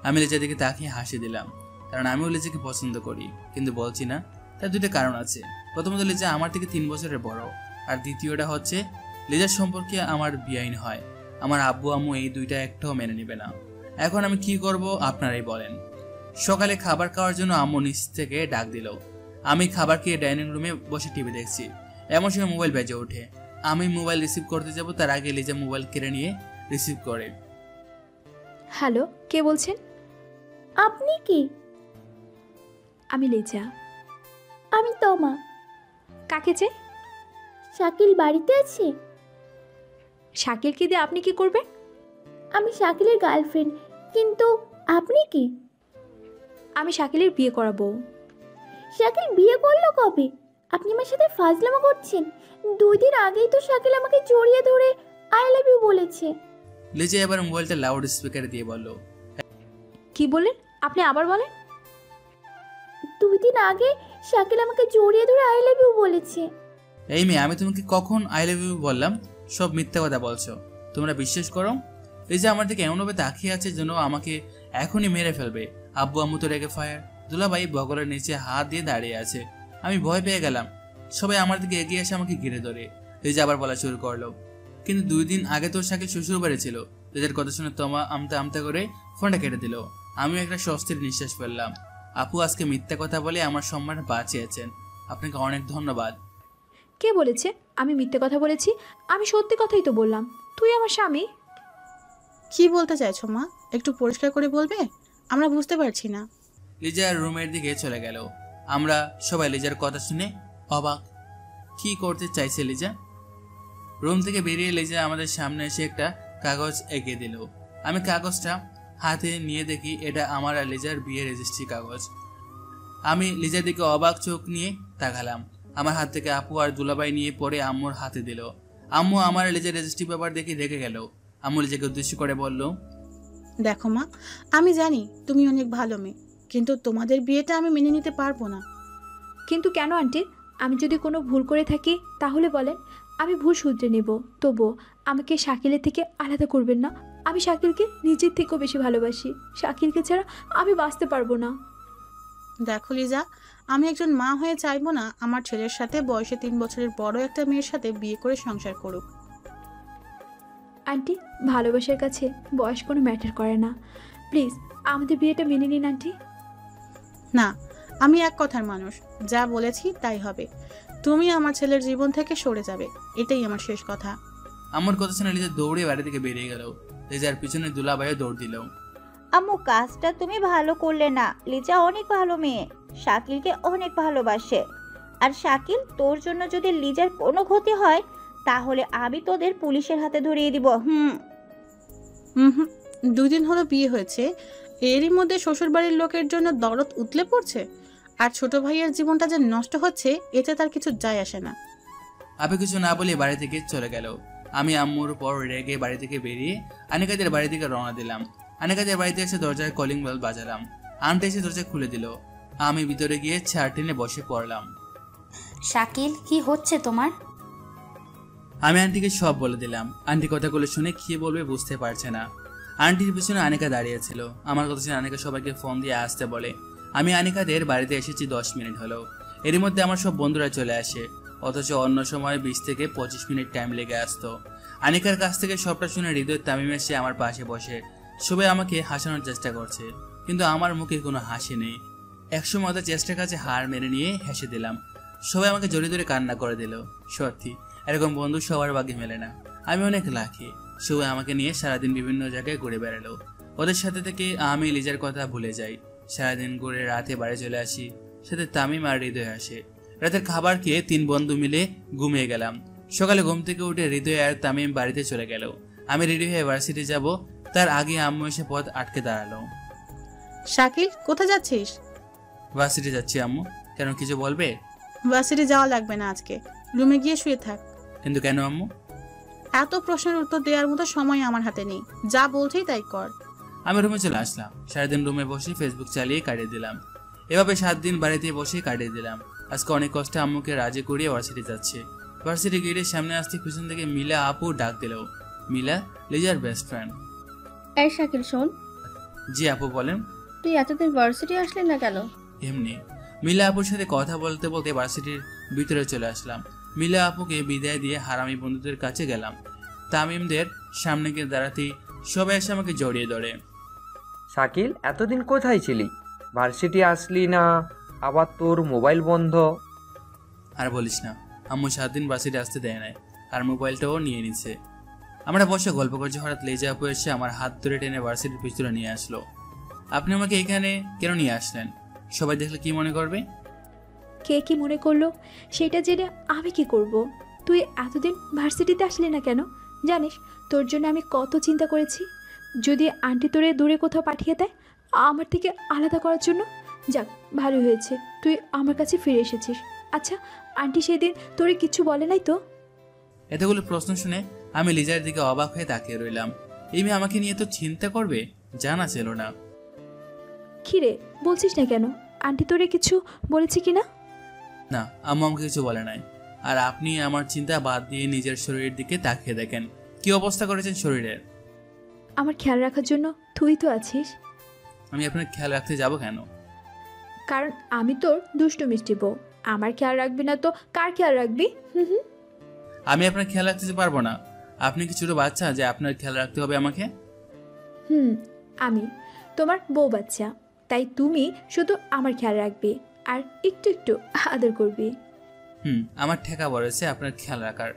আমি লিজার দিকে তাকিয়ে হাসি দিলাম, কারণ আমিও লিজাকে পছন্দ করি, কিন্তু বলছি না। তার দুটো কারণ আছে। প্রথমত, লিজা আমার থেকে 3 বছরের বড়, আর দ্বিতীয়টা হচ্ছে লিজার সম্পর্কে আমার বেআইন হয়। আমার আব্বু আম্মু এই দুইটা একটাও মেনে নেবে না। এখন আমি কি করব আপনারাই বলেন। সকালে খাবার খাওয়ার জন্য আম্মু নিচ থেকে ডাক দিল। আমি খাবার খেয়ে ডাইনিং রুমে বসে টিভি দেখছি। এমন সময় মোবাইল বেজে ওঠে। আমি মোবাইল রিসিভ করতে যাব, তার আগে লিজা মোবাইল কেড়ে নিয়ে রিসিভ করে। হ্যালো, কে বলছেন? আপনি কি? আমি লিজা। আমি তমা। কাকে চাই? শাকিল বাড়িতে আছে? শাকিলকে দিয়ে আপনি কি করবেন? আমি শাকিলের গার্লফ্রেন্ড। কিন্তু আপনি কি? আমি শাকিলের বিয়ে করাবো। শাকিল বিয়ে করলো কবে? আপনি আমার সাথে ফাজলামো করছেন। 2 দিন আগেই তো শাকিল আমাকে জড়িয়ে ধরে আই লাভ ইউ বলেছে। লিজা এবার মোবাইলটা লাউড স্পিকারে দিয়ে বলল, কি বলেন? আপনি আবার বলেন। 2 দিন আগে শাকিল আমাকে জড়িয়ে ধরে আই লাভ ইউ বলেছে। এই মেয়ে, আমি তোমাকে কখন আই লাভ ইউ বললাম? সব মিথ্যা কথা বলছো, তোমরা বিশ্বাস করো? লিজা আমার দিকে এমনভাবে তাকিয়ে আছে যেন আমাকে এখনই মেরে ফেলবে। আব্বু আম্মু তো রেগে ফায়ার। দুলাভাই বগলের নিচে হাত দিয়ে দাঁড়িয়ে আছে। আমি ভয় পেয়ে গেলাম। সবাই আমার দিকে এগিয়ে এসে আমাকে ঘিরে ধরে। লিজা আবার বলা শুরু করলো, কিন্তু 2 দিন আগে তো শাকিল শ্বশুর বাড়ি ছিল। লিজার কথা শুনে তমা আমতা আমতা করে ফোনটা কেটে দিল। আমিও একটা স্বস্তির নিঃশ্বাস ফেললাম। আপু আজকে মিথ্যা কথা বলে আমার সম্মান বাঁচিয়েছেন, আপনাকে অনেক ধন্যবাদ। কে বলেছে আমি মিথ্যে কথা বলেছি? আমি সত্যি কথাই তো বললাম। তুই আমার স্বামী। কি বলতে চাইছো মা? একটু পরিষ্কার করে বলবে, আমরা বুঝতে পারছি না। লিজার রুমের দিকে চলে গেল। আমরা সবাই লিজার কথা শুনে অবাক। কি করতে চাইছে লিজা? রুম থেকে বেরিয়ে লিজা আমাদের সামনে এসে একটা কাগজ এগিয়ে দিল। আমি কাগজটা হাতে নিয়ে দেখি এটা আমার আর লিজার বিয়ের রেজিস্ট্রি কাগজ। আমি লিজার দিকে অবাক চোখ নিয়ে তাকালাম। আমার হাত থেকে আপু আর দুলাভাই নিয়ে পরে আম্মুর হাতে দিল। আম্মু আমার লিজার রেজিস্ট্রি পেপার দেখে রেগে গেল। আম্মু লিজাকে উদ্দেশ্য করে বলল, দেখো মা, আমি জানি তুমি অনেক ভালো মেয়ে, কিন্তু তোমাদের বিয়েটা আমি মেনে নিতে পারবো না। কিন্তু কেন আন্টি? আমি যদি কোনো ভুল করে থাকি তাহলে বলেন, আমি ভুল শুধরে নেব। তবুও আমাকে শাকিলের থেকে আলাদা করবেন না। আমি শাকিলকে নিজের থেকেও বেশি ভালোবাসি। শাকিলকে ছাড়া আমি বাঁচতে পারবো না। দেখো লিজা, আমি একজন মা হয়ে চাইবো না আমার ছেলের সাথে বয়সে 3 বছরের বড় একটা মেয়ের সাথে বিয়ে করে সংসার করুক। আন্টি, ভালোবাসার কাছে বয়স কোনো ম্যাটার করে না। প্লিজ আমাদের বিয়েটা মেনে নিন আন্টি। না, আমি এক কথার মানুষ, যা বলেছি তাই হবে। তুমি আমার ছেলের জীবন থেকে সরে যাবে, এটাই আমার শেষ কথা। আমার কথা শুনে লিজা দৌড়ে বাড়ি থেকে বেরিয়ে গেল। লিজার পিছনে দুলাভাইও দৌড় দিল। আম্মু, কাজটা তুমি ভালো করলে না। লিজা অনেক ভালো মেয়ে, শাকিলকে অনেক ভালোবাসে। আর শাকিল, তোর জন্য যদি লিজার কোনো ক্ষতি হয় তাহলে আমি তোদের পুলিশের হাতে ধরিয়ে দিব। 2 দিন হলো বিয়ে হয়েছে, এরই মধ্যে শ্বশুর বাড়ির লোকের জন্য দরদ উতলে পড়ছে, আর ছোট ভাইয়ের জীবনটা যে নষ্ট হচ্ছে এতে তার কিছু যায় আসে না। আপনি কিছু না বলে বাড়ি থেকে চলে গেল। আমি আম্মুর পর রেগে বাড়ি থেকে বেরিয়ে আনিকাদের বাড়ি থেকে রওনা দিলাম। আনিকাদের বাড়িতে এসে দরজায় কলিং বেল বাজালাম। আন্টি এসে দরজা খুলে দিল। আমি ভিতরে গিয়ে চেয়ার টেনে বসে পড়লাম। শাকিল, কি হচ্ছে তোমার? আমি আন্টিকে সব বলে দিলাম। আন্টি কথাগুলো শুনে কি বলবে বুঝতে পারছে না। আন্টির পিছনে আনিকা দাঁড়িয়েছিল। আমার কথা শুনে আনিকা সবাইকে ফোন দিয়ে আসতে বলে। আমি আনিকাদের বাড়িতে এসেছি 10 মিনিট হলো। এরই মধ্যে আমার সব বন্ধুরা চলে আসে, অথচ অন্য সময় 20 থেকে 25 মিনিট টাইম লেগে আসতো। আনিকার কাছ থেকে সবটা শুনে হৃদয় তামিম এসে আমার পাশে বসে। সবাই আমাকে হাসানোর চেষ্টা করছে, কিন্তু আমার মুখে কোনো হাসি নেই। একসময় ওদের চেষ্টার কাছে হার মেনে নিয়ে হেসে দিলাম। সবাই আমাকে জড়িয়ে ধরে কান্না করে দিল। সত্যি এরকম বন্ধু সবার ভাগ্যে মেলে না। আমি অনেক লাকি। সবাই আমাকে নিয়ে সারাদিন বিভিন্ন জায়গায় ঘুরে বেড়ালো। ওদের সাথে থেকে আমি লিজার কথা ভুলে যাই। সারাদিন ঘুরে রাতে বাড়ি চলে আসি। সাথে তামিম আর হৃদয় আসে। রাতের খাবার খেয়ে 3 বন্ধু মিলে ঘুমিয়ে গেলাম। সকালে ঘুম থেকে উঠে হৃদয় আর তামিম বাড়িতে চলে গেল। আমি রেডি হয়ে ভার্সিটি যাব, তার আগে আম্মু এসে পথ আটকে দাঁড়ালো। শাকিল, কোথায় যাচ্ছিস? ভার্সিটি যাচ্ছি আম্মু। কেন, কিছু বলবে? ভার্সিটি যাওয়া লাগবে না আজকে, রুমে গিয়ে শুয়ে থাক। কিন্তু কেন আম্মু? এত প্রশ্নের উত্তর দেওয়ার মতো সময় আমার হাতে নেই, যা বলছেই তাই কর। আমি রুমে চলে আসলাম। সারাদিন রুমে বসে ফেসবুক চালিয়ে কাটিয়ে দিলাম। এভাবে 7 দিন বাড়িতে বসে কাটিয়ে দিলাম। আজকে অনেক কষ্টে আম্মুকে রাজি করিয়ে ভার্সিটি যাচ্ছে। ভার্সিটি গেটের সামনে আসতে পিছন থেকে মিলা আপু ডাক দিল। মিলা লিজার বেস্ট ফ্রেন্ড। এই শাকিল শোন, জি আপু বলেন। তুই এতদিন ভার্সিটি আসলি না কেন? এমনি। মিলা আপুর সাথে কথা বলতে বলতে ভার্সিটির ভিতরে চলে আসলাম। মিলা আপুকে বিদায় দিয়ে হারামি বন্ধুদের কাছে গেলাম। তামিমদের সামনে গিয়ে দাঁড়াতেই সবাই এসে আমাকে জড়িয়ে ধরে। শাকিল, এতদিন কোথায় ছিলি? ভার্সিটি আসলি না, আবার তোর মোবাইল বন্ধ। আর বলিস না, আম্মু 7 দিন ভার্সিটি আসতে দেয় নাই, আর মোবাইলটাও নিয়ে নিছে। আমরা বসে গল্প করছি, হঠাৎ লেজা আপু এসে আমার হাত ধরে টেনে ভার্সিটির পিছনে নিয়ে আসলো। আপনি আমাকে এখানে কেন নিয়ে আসলেন? সবাই দেখলে কি মনে করবে? কে কি মনে করলো সেটা জেনে আমি কি করব? তুই এতদিন ভার্সিটিতে আসলি না কেন? জানিস তোর জন্য আমি কত চিন্তা করেছি। যদি আন্টি তোরে দূরে কোথাও পাঠিয়ে দেয় আমার থেকে আলাদা করার জন্য। যাক, ভালো হয়েছে তুই আমার কাছে ফিরে এসেছিস। আচ্ছা, আন্টি সেদিন তোরে কিছু বলে নাই তো? এতগুলো প্রশ্ন শুনে আমি লিজার দিকে অবাক হয়ে তাকিয়ে রইলাম। এই মেয়ে আমাকে নিয়ে তো চিন্তা করবে, জানা ছিল না। খিরে বলছিস না কেন? আন্টি তোরে কিছু বলেছে কি না? না, আম্মু আমাকে কিছু বলে নাই। আর আপনি আমার চিন্তা বাদ দিয়ে নিজের শরীরের দিকে তাকিয়ে দেখেন, কি অবস্থা করেছেন শরীরের। আমার খেয়াল রাখার জন্য তুই তো আছিস। আমি আপনার খেয়াল রাখতে যাব কেন? কারণ আমি তোর দুষ্টু মিষ্টি বউ। আমার খেয়াল রাখবি না তো কার খেয়াল রাখবি? আমি আপনার খেয়াল রাখতে পারবো না। আপনি কি ছোট বাচ্চা যে আপনার খেয়াল রাখতে হবে আমাকে? আমি তোমার বউ বাচ্চা, তাই তুমি শুধু আমার খেয়াল রাখবি আর একটু একটু আদর করবি। আমার ঠেকা বলেছে আপনার খেয়াল রাখার।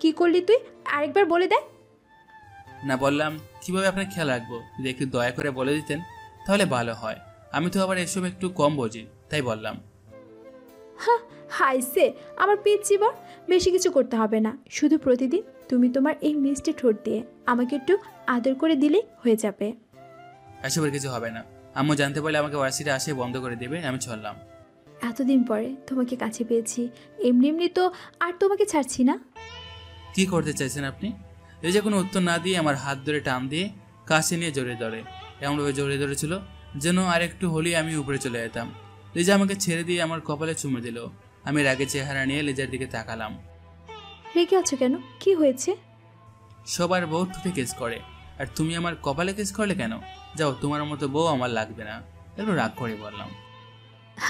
কি করলি তুই? আরেকবার বলে দে। না, বললাম কিভাবে আপনার খেয়াল রাখবো, যদি একটু দয়া করে বলে দিতেন তাহলে ভালো হয়। আমি তো আবার এসব একটু কম বুঝি, তাই বললাম। হাইসে আমার পিচ্ছি বর, বেশি কিছু করতে হবে না। শুধু প্রতিদিন তুমি তোমার এই মিষ্টি ঠোঁট দিয়ে আমাকে একটু আদর করে দিলেই হয়ে যাবে। এসবের কিছু হবে না। আম্মু জানতে পারলে আমাকে ভার্সিটি আসে বন্ধ করে দেবে। আমি চললাম। এতদিন পরে তোমাকে কাছে পেয়েছি, এমনি এমনি তো আর তোমাকে ছাড়ছি না। কি করতে চাইছেন আপনি? এই যে কোনো উত্তর না দিয়ে আমার হাত ধরে টান দিয়ে কাছে নিয়ে জড়িয়ে ধরে, এমনভাবে জড়িয়ে ধরেছিল যেন আর একটু হলেই আমি উপরে চলে যেতাম। লিজা আমাকে ছেড়ে দিয়ে আমার কপালে চুমে দিল। আমি রাগে চেহারা নিয়ে লিজার দিকে তাকালাম। রেগে আছো কেন? কি হয়েছে? সবার বউ ঠুটে কেস করে, আর তুমি আমার কপালে কেস করলে কেন? যাও, তোমার মতো বউ আমার লাগবে না। একটু রাগ করে বললাম।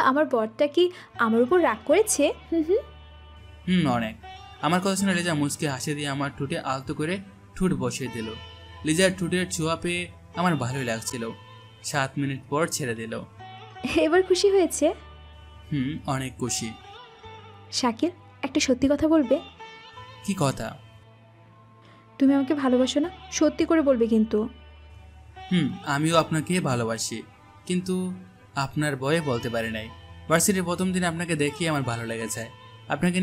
আমার বরটা কি আমার উপর রাগ করেছে? অনেক। আমার কথা শুনে লিজা মুচকে হাসি দিয়ে আমার ঠোঁটে আলতো করে ঠোঁট বসিয়ে দিল। লিজার ঠোঁটের ছোঁয়া পেয়ে আমার ভালোই লাগছিল। 7 মিনিট পর ছেড়ে দিল। এবার খুশি হয়েছে? অনেক খুশি। শাকিল, একটা সত্যি কথা বলবে? কি কথা? তুমি আমাকে ভালোবাসো না? সত্যি করে বলবে কিন্তু। আমিও আপনাকে ভালোবাসি, কিন্তু আপনার বয়ে বলতে পারি নাই। ভার্সিটির প্রথম দিন আপনাকে দেখি আমার ভালো লেগে যায়। আপনাকে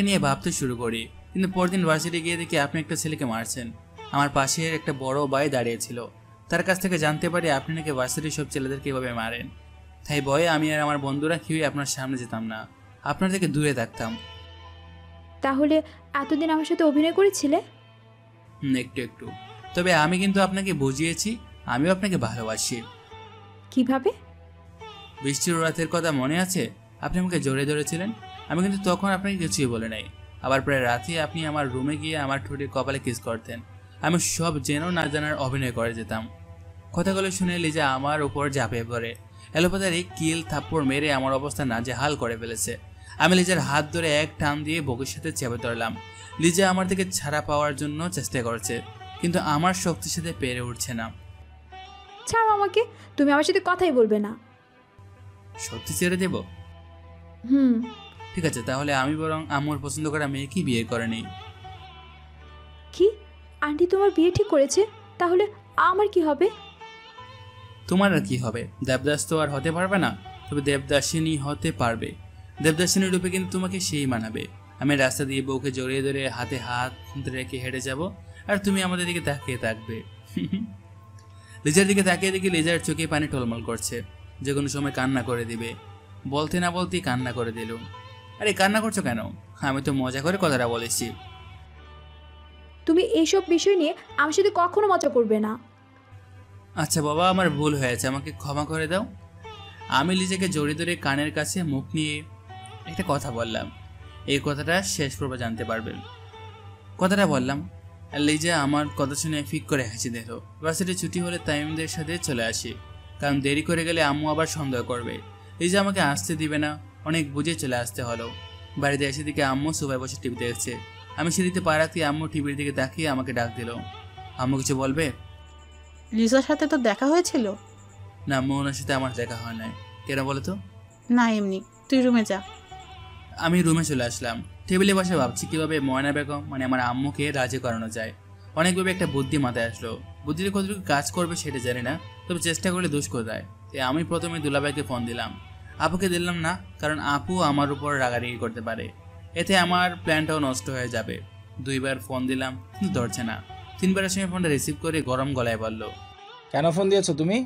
নিয়ে ভাবতে শুরু করি, কিন্তু পরদিন ভার্সিটি গিয়ে দেখি আপনি একটা ছেলেকে মারছেন। আমার পাশে একটা বড় ভাই দাঁড়িয়েছিল, তার কাছ থেকে জানতে পারি আপনি নাকি ভার্সিটির সব ছেলেদের কীভাবে মারেন। তাই ভয়ে আমি আর আমার বন্ধুরা কেউই আপনার সামনে যেতাম না, আপনার থেকে দূরে থাকতাম। তাহলে এতদিন আমার সাথে অভিনয় করেছিলে? একটু একটু। তবে আমি কিন্তু আপনাকে বুঝিয়েছি আমিও আপনাকে ভালোবাসি। কিভাবে? বৃষ্টির রাতের কথা মনে আছে? আপনি আমাকে জড়িয়ে ধরেছিলেন, আমি কিন্তু তখন আপনাকে কিছুই বলে নাই। আবার প্রায় রাতে আপনি আমার রুমে গিয়ে আমার ঠোঁটে কপালে কিস করতেন। আমি সব জেনেও না জানার অভিনয় করে যেতাম। কথাগুলো শুনে লিজা আমার উপর ঝাঁপিয়ে পড়ে। এলোপাতারি কিল থাপ্পড় মেরে আমার অবস্থা নাজেহাল করে ফেলেছে। আমি লিজার হাত ধরে এক টান দিয়ে বুকের সাথে চেপে ধরলাম। লিজা আমার দিকে ছাড়া পাওয়ার জন্য চেষ্টা করছে, কিন্তু আমার শক্তির সাথে পেরে উঠছে না। ছাড়ো আমাকে, তুমি আমার সাথে কথাই বলবে না। সত্যি ছেড়ে দেব? ঠিক আছে, তাহলে আমি বরং আম্মুর পছন্দ করা মেয়েকে বিয়ে করে নিই। কি? আন্টি তোমার বিয়ে ঠিক করেছে? তাহলে আমার কি হবে? তোমার আর কি হবে? দেবদাস তো আর হতে পারবে না, তবে দেবদাসিনী হতে পারবে। দেবদাসিনী রূপে কিন্তু তোমাকে সেই মানাবে। আমি রাস্তা দিয়ে বউকে জড়িয়ে ধরে হাতে হাত রেখে হেঁটে যাব, আর তুমি আমাদের দিকে তাকিয়ে থাকবে। লিজার দিকে তাকিয়ে দেখি লিজার চোখে পানি টলমল করছে। যে কোনো সময় কান্না করে দিবে। বলতে না বলতেই কান্না করে দিল। আরে কান্না করছো কেন? আমি তো মজা করে কথাটা বলেছি। তুমি এইসব বিষয় নিয়ে আমার সাথে কখনো মজা করবে না। আচ্ছা বাবা, আমার ভুল হয়েছে, আমাকে ক্ষমা করে দাও। আমি লিজাকে জড়িয়ে ধরে কানের কাছে মুখ নিয়ে একটা কথা বললাম। এই কথাটা শেষ পর্বে জানতে পারবেন। কথাটা বললাম, আর লিজা আমার কথা শুনে ফিক করে হেসে দিল। ভার্সিটি ছুটি হলে তামিমদের সাথে চলে আসি, কারণ দেরি করে গেলে আম্মু আবার সন্দেহ করবে। লিজা আমাকে আসতে দিবে না, অনেক বুঝে চলে আসতে হলো। বাড়িতে এসে দিকে আম্মু সোফায় বসে টিভি দেখছে। আমি সিঁড়িতে পা রাখতে আম্মু টিভির দিকে তাকিয়ে আমাকে ডাক দিল। আম্মু কিছু বলবে? লিজার সাথে তো দেখা হয়েছিল? না, মোহনার সাথে আমার দেখা হয় নাই। কেন বলো তো? না এমনি, তুই রুমে যা। আমি রুমে চলে আসলাম। টেবিলে বসে ভাবছি কিভাবে ময়না বেগম মানে আমার আম্মুকে রাজি করানো যায়। অনেকভাবে একটা বুদ্ধি মাথায় আসলো। বুদ্ধিটা কতটুকু কাজ করবে সেটা জানি না, তবে চেষ্টা করলে দোষ কোথায়। তাই আমি প্রথমে দুলাভাইকে ফোন দিলাম। আপুকে দিলাম না, কারণ আপু আমার উপর রাগারাগি করতে পারে, এতে আমার প্ল্যানটাও নষ্ট হয়ে যাবে। 2 বার ফোন দিলাম কিন্তু ধরছে না। 3 বারের সময় ফোনটা রিসিভ করে গরম গলায় বলল, কেন ফোন দিয়েছো তুমি?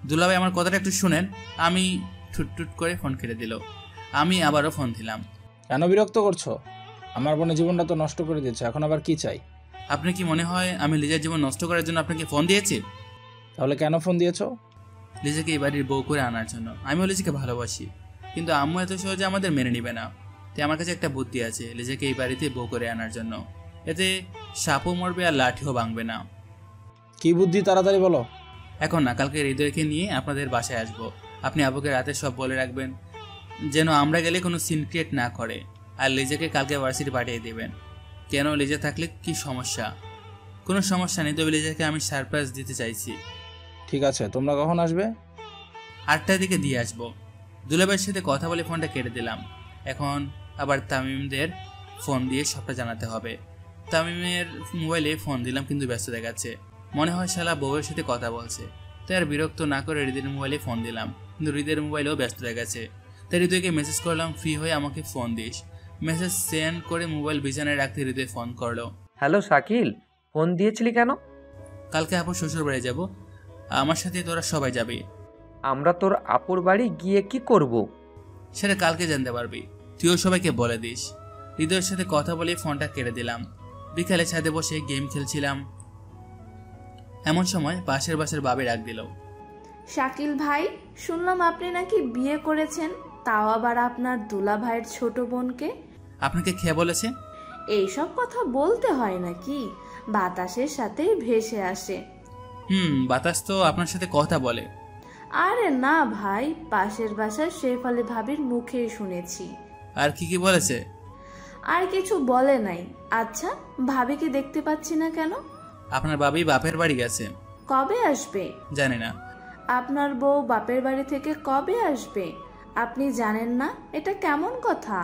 দুলাভাই আমার কথাটা একটু শুনেন। আমি ঠুট করে ফোন কেটে দিল। আমি আবারও ফোন দিলাম। কেন বিরক্ত করছো? আমার বোনের জীবনটা তো নষ্ট করে দিয়েছে, এখন আবার কি চাই? আপনি কি মনে হয় আমি লিজার জীবন নষ্ট করার জন্য আপনাকে ফোন দিয়েছি? তাহলে কেন ফোন দিয়েছো? লিজাকে এই বাড়ির বউ করে আনার জন্য। আমিও লিজাকে ভালোবাসি, কিন্তু আম্মু এত সহজে আমাদের মেনে নিবে না। তাই আমার কাছে একটা বুদ্ধি আছে, লিজাকে এই বাড়িতে বউ করে আনার জন্য। এতে সাপও মরবে আর লাঠিও ভাঙবে না। কি বুদ্ধি, তাড়াতাড়ি বলো। এখন না, কালকে হৃদয়কে নিয়ে আপনাদের বাসায় আসবো। আপনি আবুকে রাতে সব বলে রাখবেন, যেন আমরা গেলে কোনো সিন ক্রিয়েট না করে। আর লিজাকে কালকে ভার্সিটি পাঠিয়ে দেবেন। কেন, লিজা থাকলে কি সমস্যা? কোনো সমস্যা নেই, তবে লিজাকে আমি সারপ্রাইজ দিতে চাইছি। ঠিক আছে, তোমরা কখন আসবে? 8টার দিকে দিয়ে আসবো। দুলাভাইয়ের সাথে কথা বলে ফোনটা কেটে দিলাম। এখন আবার তামিমদের ফোন দিয়ে সবটা জানাতে হবে। তামিমের মোবাইলে ফোন দিলাম কিন্তু ব্যস্ত দেখাচ্ছে। মনে হয় শালা বউয়ের সাথে কথা বলছে। তাই আর বিরক্ত না করে হৃদয়ের মোবাইলে ফোন দিলাম, কিন্তু হৃদয়ের মোবাইলেও ব্যস্ত দেখাচ্ছে। তাই হৃদয়কে মেসেজ করলাম, ফ্রি হয়ে আমাকে ফোন দিস। মেসেজ সেন্ড করে মোবাইল বিছানায় রাখতে হৃদয় ফোন করলো। হ্যালো শাকিল, ফোন দিয়েছিলি কেন? কালকে আপুর শ্বশুর বাড়ি যাবো, আমার সাথে তোরা সবাই যাবি। আমরা তোর আপুর বাড়ি গিয়ে কি করব? সেটা কালকে জানতে পারবি। তুইও সবাইকে বলে দিস। হৃদয়ের সাথে কথা বলে ফোনটা কেটে দিলাম। বিকালে ছাদে বসে গেম খেলছিলাম, এমন সময় পাশের বাসার বাবি ডাক দিল। শাকিল ভাই, শুনলাম আপনি নাকি বিয়ে করেছেন, তাও আবার আপনার দুলা ভাইয়ের ছোট বোনকে। আপনাকে কে বলেছে? এইসব কথা বলতে হয় নাকি? বাতাসের সাথে ভেসে আসে। বাতাস তো আপনার সাথে কথা বলে। আরে না ভাই, পাশের বাসার শেফালি ভাবির মুখেই শুনেছি। আর কি বলেছে? আর কিছু বলে নাই। আচ্ছা, ভাবিকে দেখতে পাচ্ছি না কেন? আপনার বাবি বাপের বাড়ি গেছে। কবে আসবে? জানি না। আপনার বউ বাপের বাড়ি থেকে কবে আসবে আপনি জানেন না? এটা কেমন কথা?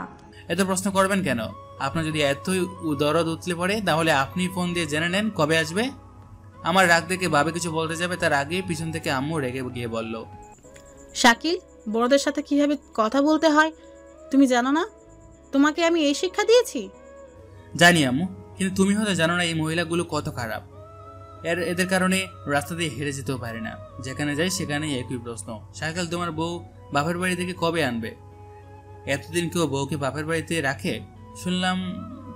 এত প্রশ্ন করবেন কেন? আপনার যদি এতই দরদ উতলে পড়ে তাহলে আপনি ফোন দিয়ে জেনে নেন কবে আসবে। আমার রাগ দেখে বাবা কিছু বলতে যাবে তার আগে পিছন থেকে আম্মু রেগে গিয়ে বলল, শাকিল, বড়দের সাথে কিভাবে কথা বলতে হয় তুমি জানো না? তোমাকে আমি এই শিক্ষা দিয়েছি? জানি আম্মু, কিন্তু তুমি হয়তো জানো না এই মহিলাগুলো কত খারাপ। এদের কারণে রাস্তা দিয়ে হেরে যেতেও পারে না। যেখানে যাই সেখানেই একই প্রশ্ন, শাকিল তোমার বউ বাপের বাড়ি থেকে কবে আনবে? এতদিন কেউ বউকে বাপের বাড়িতে রাখে? শুনলাম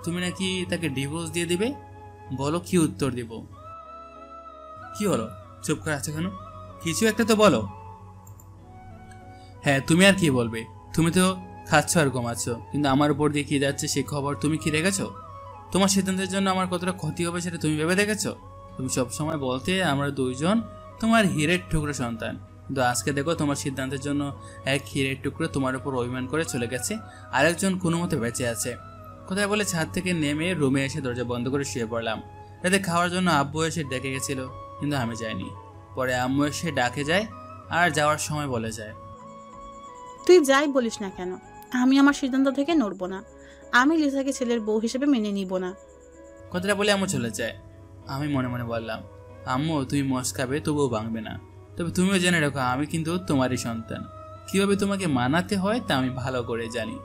তুমি নাকি তাকে ডিভোর্স দিয়ে দিবে। বলো কি উত্তর দিব? কি হলো, চুপ করে আছো কেন? কিছু একটা তো বলো। হ্যাঁ, তুমি আর কি বলবে? তুমি তো খাচ্ছ আর ঘুমাচ্ছ, কিন্তু আমার উপর দিয়ে কি যাচ্ছে সে খবর তুমি কি রেখেছো? তোমার সিদ্ধান্তের জন্য আমার কতটা ক্ষতি হবে সেটা তুমি ভেবে দেখেছো? তুমি সবসময় বলতে আমরা দুইজন তোমার হীরের টুকরো সন্তান, কিন্তু আজকে দেখো তোমার সিদ্ধান্তের জন্য এক হীরের টুকরো তোমার উপর অভিমান করে চলে গেছে, আরেকজন কোনো মতে বেঁচে আছে। কোথায় বলে ছাদ থেকে নেমে রুমে এসে দরজা বন্ধ করে শুয়ে পড়লাম। রাতে খাওয়ার জন্য আব্বু এসে ডেকে গেছিল, কিন্তু আমি যাইনি। পরে আম্মু এসে ডাকে যায় আর যাওয়ার সময় বলে যায়, তুই যাই বলিস না কেন, আমি আমার সিদ্ধান্ত থেকে নড়বো না। আমি লিসাকে ছেলের বউ হিসেবে মেনে নিব না। কথাটা বলে আম্মু চলে যায়। আমি মনে মনে বললাম, আম্মু তুমি মস্কাবে তবুও ভাঙবে না, তবে তুমিও জেনে রাখো আমি কিন্তু তোমারই সন্তান। কিভাবে তোমাকে মানাতে হয় তা আমি ভালো করে জানি।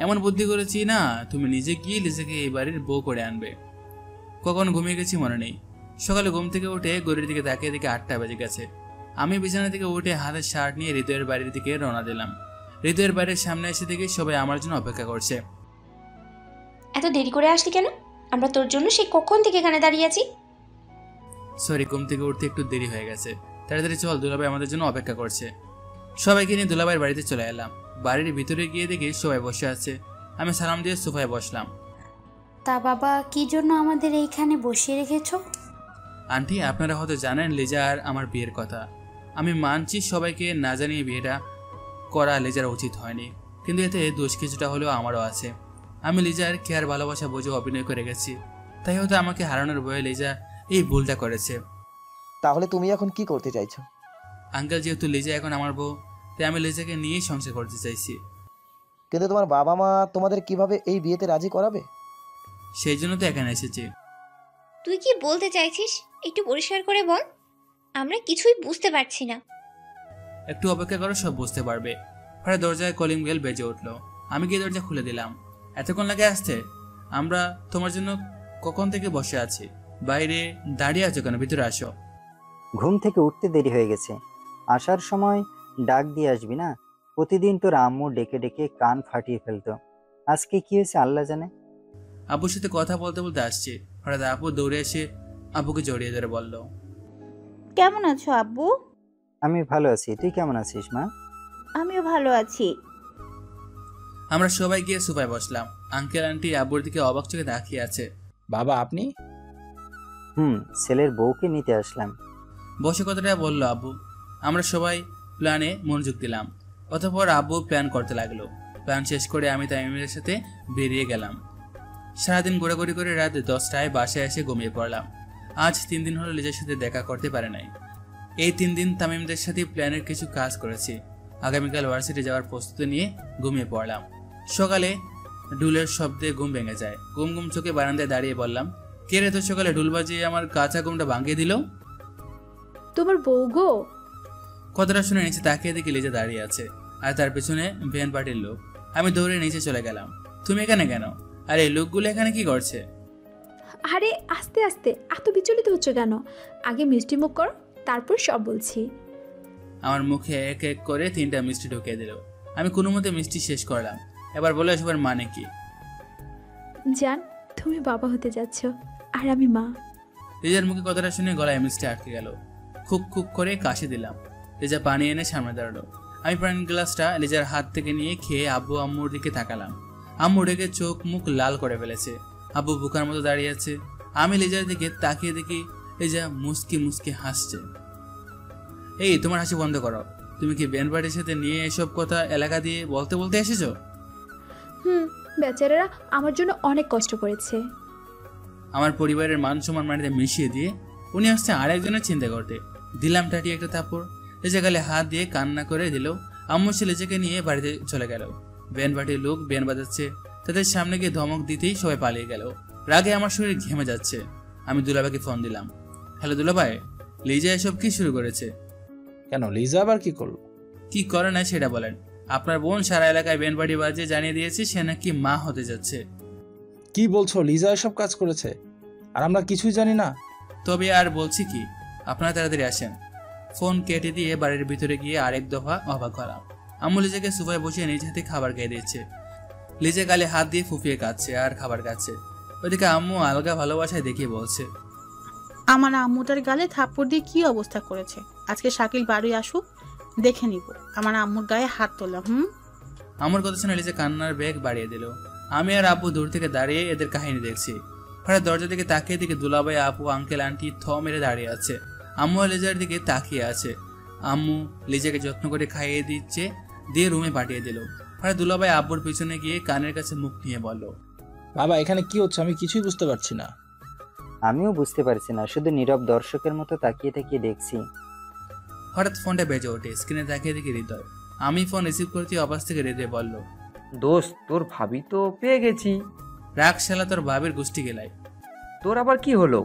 এমন বুদ্ধি করেছি না, তুমি নিজে গিয়ে লিসাকে এই বাড়ির বউ করে আনবে। কখন ঘুমিয়ে গেছি মনে নেই। সকালে ঘুম থেকে উঠে ঘড়ির দিকে তাকিয়ে দেখে 8টা বেজে গেছে। আমি বিছানা থেকে উঠে হাতে শার্ট নিয়ে হৃদয়ের বাড়ির দিকে রওনা দিলাম। হৃদয়ের বাড়ির সামনে এসে দেখি সবাই আমার জন্য অপেক্ষা করছে। এত দেরি করে আসলি কেন? আমরা তোর জন্য সেই কখন থেকে এখানে দাঁড়িয়ে আছি। সরি, ঘুম থেকে উঠতে একটু দেরি হয়ে গেছে। তাড়াতাড়ি চল, দুলাভাই আমাদের জন্য অপেক্ষা করছে। সবাইকে নিয়ে দুলাভাইয়ের বাড়িতে চলে এলাম। বাড়ির ভিতরে গিয়ে দেখি সবাই বসে আছে। আমি সালাম দিয়ে সোফায় বসলাম। তা বাবা, কি জন্য আমাদের এইখানে বসিয়ে রেখেছো? আন্টি, আপনারা হয়তো জানেন লিজা আর আমার বিয়ের কথা। আমি মানছি সবাইকে না জানিয়ে বিয়েটা করা লিজার উচিত হয়নি, কিন্তু এতে দোষ কিছুটা হলেও আমারও আছে। আমি লিজার কেয়ার ভালোবাসা বুঝে অভিনয় করে গেছি, তাই হয়তো আমাকে হারানোর ভয়ে লিজা এই ভুলটা করেছে। তাহলে তুমি এখন কি করতে চাইছো? আঙ্কেল, যেহেতু লিজা এখন আমার বউ, তাই আমি লিজাকে নিয়েই সংসার করতে চাইছি। কিন্তু তোমার বাবা মা তোমাদের কিভাবে এই বিয়েতে রাজি করাবে? সেই জন্য তো এখানে এসেছি। তুই কি বলতে চাইছিস একটু পরিষ্কার করে বল, আমরা কিছুই বুঝতে পারছি না। একটু অপেক্ষা করো, সব বুঝতে পারবে। পরে দরজায় কলিং বেল বেজে উঠলো। আমি গিয়ে দরজা খুলে দিলাম। এতক্ষণ লাগে আসতে? আমরা তোমার জন্য কখন থেকে বসে আছি, বাইরে দাঁড়িয়ে আছো কেন? ভিতরে আসো। ঘুম থেকে উঠতে দেরি হয়ে গেছে, আসার সময় ডাক দিয়ে আসবি না? প্রতিদিন তোর আম্মু ডেকে ডেকে কান ফাটিয়ে ফেলতো, আজকে কি হয়েছে আল্লাহ জানে। আব্বুর সাথে কথা বলতে বলতে আসছে। হঠাৎ আব্বু দৌড়ে এসে আব্বুকে জড়িয়ে ধরে বলল, কেমন আছো আব্বু? আমি ভালো আছি, তুই কেমন আছিস মা? আমিও ভালো আছি। আমরা সবাই গিয়ে সোফায় বসলাম। আঙ্কেল আন্টি আব্বুর দিকে অবাক চোখে তাকিয়ে আছে। বাবা, আপনি? ছেলের বউকে নিতে আসলাম। বসে কথাটা বললো আব্বু। আমরা সবাই প্ল্যানে মনোযোগ দিলাম। অতঃপর আব্বু প্ল্যান করতে লাগলো। প্ল্যান শেষ করে আমি তামিমের সাথে বেরিয়ে গেলাম। সারাদিন ঘোরাঘুরি করে রাত 10টায় বাসায় এসে ঘুমিয়ে পড়লাম। আজ 3 দিন হলো লিজার সাথে দেখা করতে পারে নাই। এই 3 দিন তামিমদের সাথে প্ল্যানের কিছু কাজ করেছি। আগামীকাল ভার্সিটি যাওয়ার প্রস্তুতি নিয়ে ঘুমিয়ে পড়লাম। সকালে ঢুলের শব্দে ঘুম ভেঙে যায়। ঘুম ঘুম চোখে বারান্দায় দাঁড়িয়ে বললাম, কে রে তো সকালে ঢুল বাজিয়ে আমার কাঁচা ঘুমটা ভাঙিয়ে দিল? তোমার বউ গো। কথাটা শুনে নিচে তাকিয়ে দেখি লিজা দাঁড়িয়ে আছে, আর তার পেছনে ভ্যান পার্টির লোক। আমি দৌড়ে নিচে চলে গেলাম। তুমি এখানে কেন? আর এই লোকগুলো এখানে কি করছে? আরে আস্তে আস্তে, এত বিচলিত হচ্ছ কেন? আগে মিষ্টি মুখ করো, তারপর সব বলছি। আমার মুখে এক এক করে 3টা মিষ্টি ঢুকিয়ে দিল। আমি কোনো মতে মিষ্টি শেষ করলাম। এবার বলে এসবের মানে কি? জান, তুমি বাবা হতে যাচ্ছ আর আমি মা। লিজার মুখে কথাটা শুনে গলায় মিষ্টি আটকে গেল। খুব খুব করে কাশি দিলাম। লিজা পানি এনে সামনে দাঁড়ালো। আমি পানির গ্লাসটা লিজার হাত থেকে নিয়ে খেয়ে আব্বু আম্মুর দিকে তাকালাম। আম্মু ডেকে চোখ মুখ লাল করে ফেলেছে। আব্বু বুকার মতো দাঁড়িয়ে আছে। আমি লিজার দিকে তাকিয়ে দেখি লিজা মুস্কি মুস্কি হাসছে। এই, তোমার হাসি বন্ধ করো। তুমি কি ব্যান্ড পার্টির সাথে নিয়ে এসব কথা এলাকা দিয়ে বলতে বলতে এসেছো? বেচারারা আমার জন্য অনেক কষ্ট করেছে। আমার পরিবারের মান সম্মান মাটিতে মিশিয়ে দিয়ে উনি আসছে আরেকজনের চিন্তা করতে। দিলাম টাটি একটা থাপ্পড়। লিজা গালে হাত দিয়ে কান্না করে দিল। আম্মু সে লিজাকে নিয়ে বাড়িতে চলে গেল। ব্যান্ড পার্টির লোক ব্যান্ড বাজাচ্ছে। তাদের সামনে গিয়ে ধমক দিতেই সবাই পালিয়ে গেল। রাগে আমার শরীর ঘেমে যাচ্ছে। আমি দুলাভাইকে ফোন দিলাম। হ্যালো দুলাভাই, লিজা এসব কি শুরু করেছে? কেন, লিজা আবার কি করলো? কি করে না সেটা বলেন। আপনার বোন সারা এলাকায় ব্যান্ড পার্টি বাজিয়ে জানিয়ে দিয়েছে সে নাকি মা হতে যাচ্ছে। কি বলছো? লিজা এসব কাজ করেছে আর আমরা কিছুই জানি না? তবে আর বলছি কি, আপনারা তাড়াতাড়ি আসেন। ফোন কেটে দিয়ে বাড়ির ভিতরে গিয়ে আরেক দফা অবাক হলাম। আম্মু লিজাকে সোফায় বসিয়ে নিজ হাতে খাবার খেয়ে দিচ্ছে। লিজা গালে হাত দিয়ে ফুফিয়ে কাচ্ছে আর খাবার খাচ্ছে। ওইদিকে আম্মু আলগা ভালোবাসায় দেখিয়ে বলছে, আমার আম্মুটার গালে থাপ্পড় দিয়ে কি অবস্থা করেছে। আজকে শাকিল বাড়ি আসুক, দেখে নিব। আমার আম্মুর গায়ে হাত তোলা। আমার কথা শুনে লিজা কান্নার বেগ বাড়িয়ে দিল। আমি আর আব্বু দূর থেকে দাঁড়িয়ে এদের কাহিনী দেখছি। হঠাৎ দরজা থেকে তাকিয়ে দিকে দুলাভাই, আপু, আঙ্কেল আন্টি থ মেরে দাঁড়িয়ে আছে। আম্মু লিজার দিকে তাকিয়ে আছে। আম্মু লিজাকে যত্ন করে খাইয়ে দিচ্ছে, দিয়ে রুমে পাঠিয়ে দিল। হঠাৎ দুলাভাই আব্বুর পিছনে গিয়ে কানের কাছে মুখ নিয়ে বলল, বাবা এখানে কি হচ্ছে? আমি কিছুই বুঝতে পারছি না। আমিও বুঝতে পারছি না, শুধু নীরব দর্শকের মতো তাকিয়ে তাকিয়ে দেখছি। হঠাৎ ফোনটা বেজে ওঠে। স্ক্রিনে তাকিয়ে দেখি হৃদয়। আমি ফোন রিসিভ করতে অবাস থেকে হৃদয় বলল, দোস্ত, তোর ভাবি তো পেয়ে গেছি। রাগ শালা তোর ভাবির গোষ্ঠী গেলাই। তোর আবার কি হলো?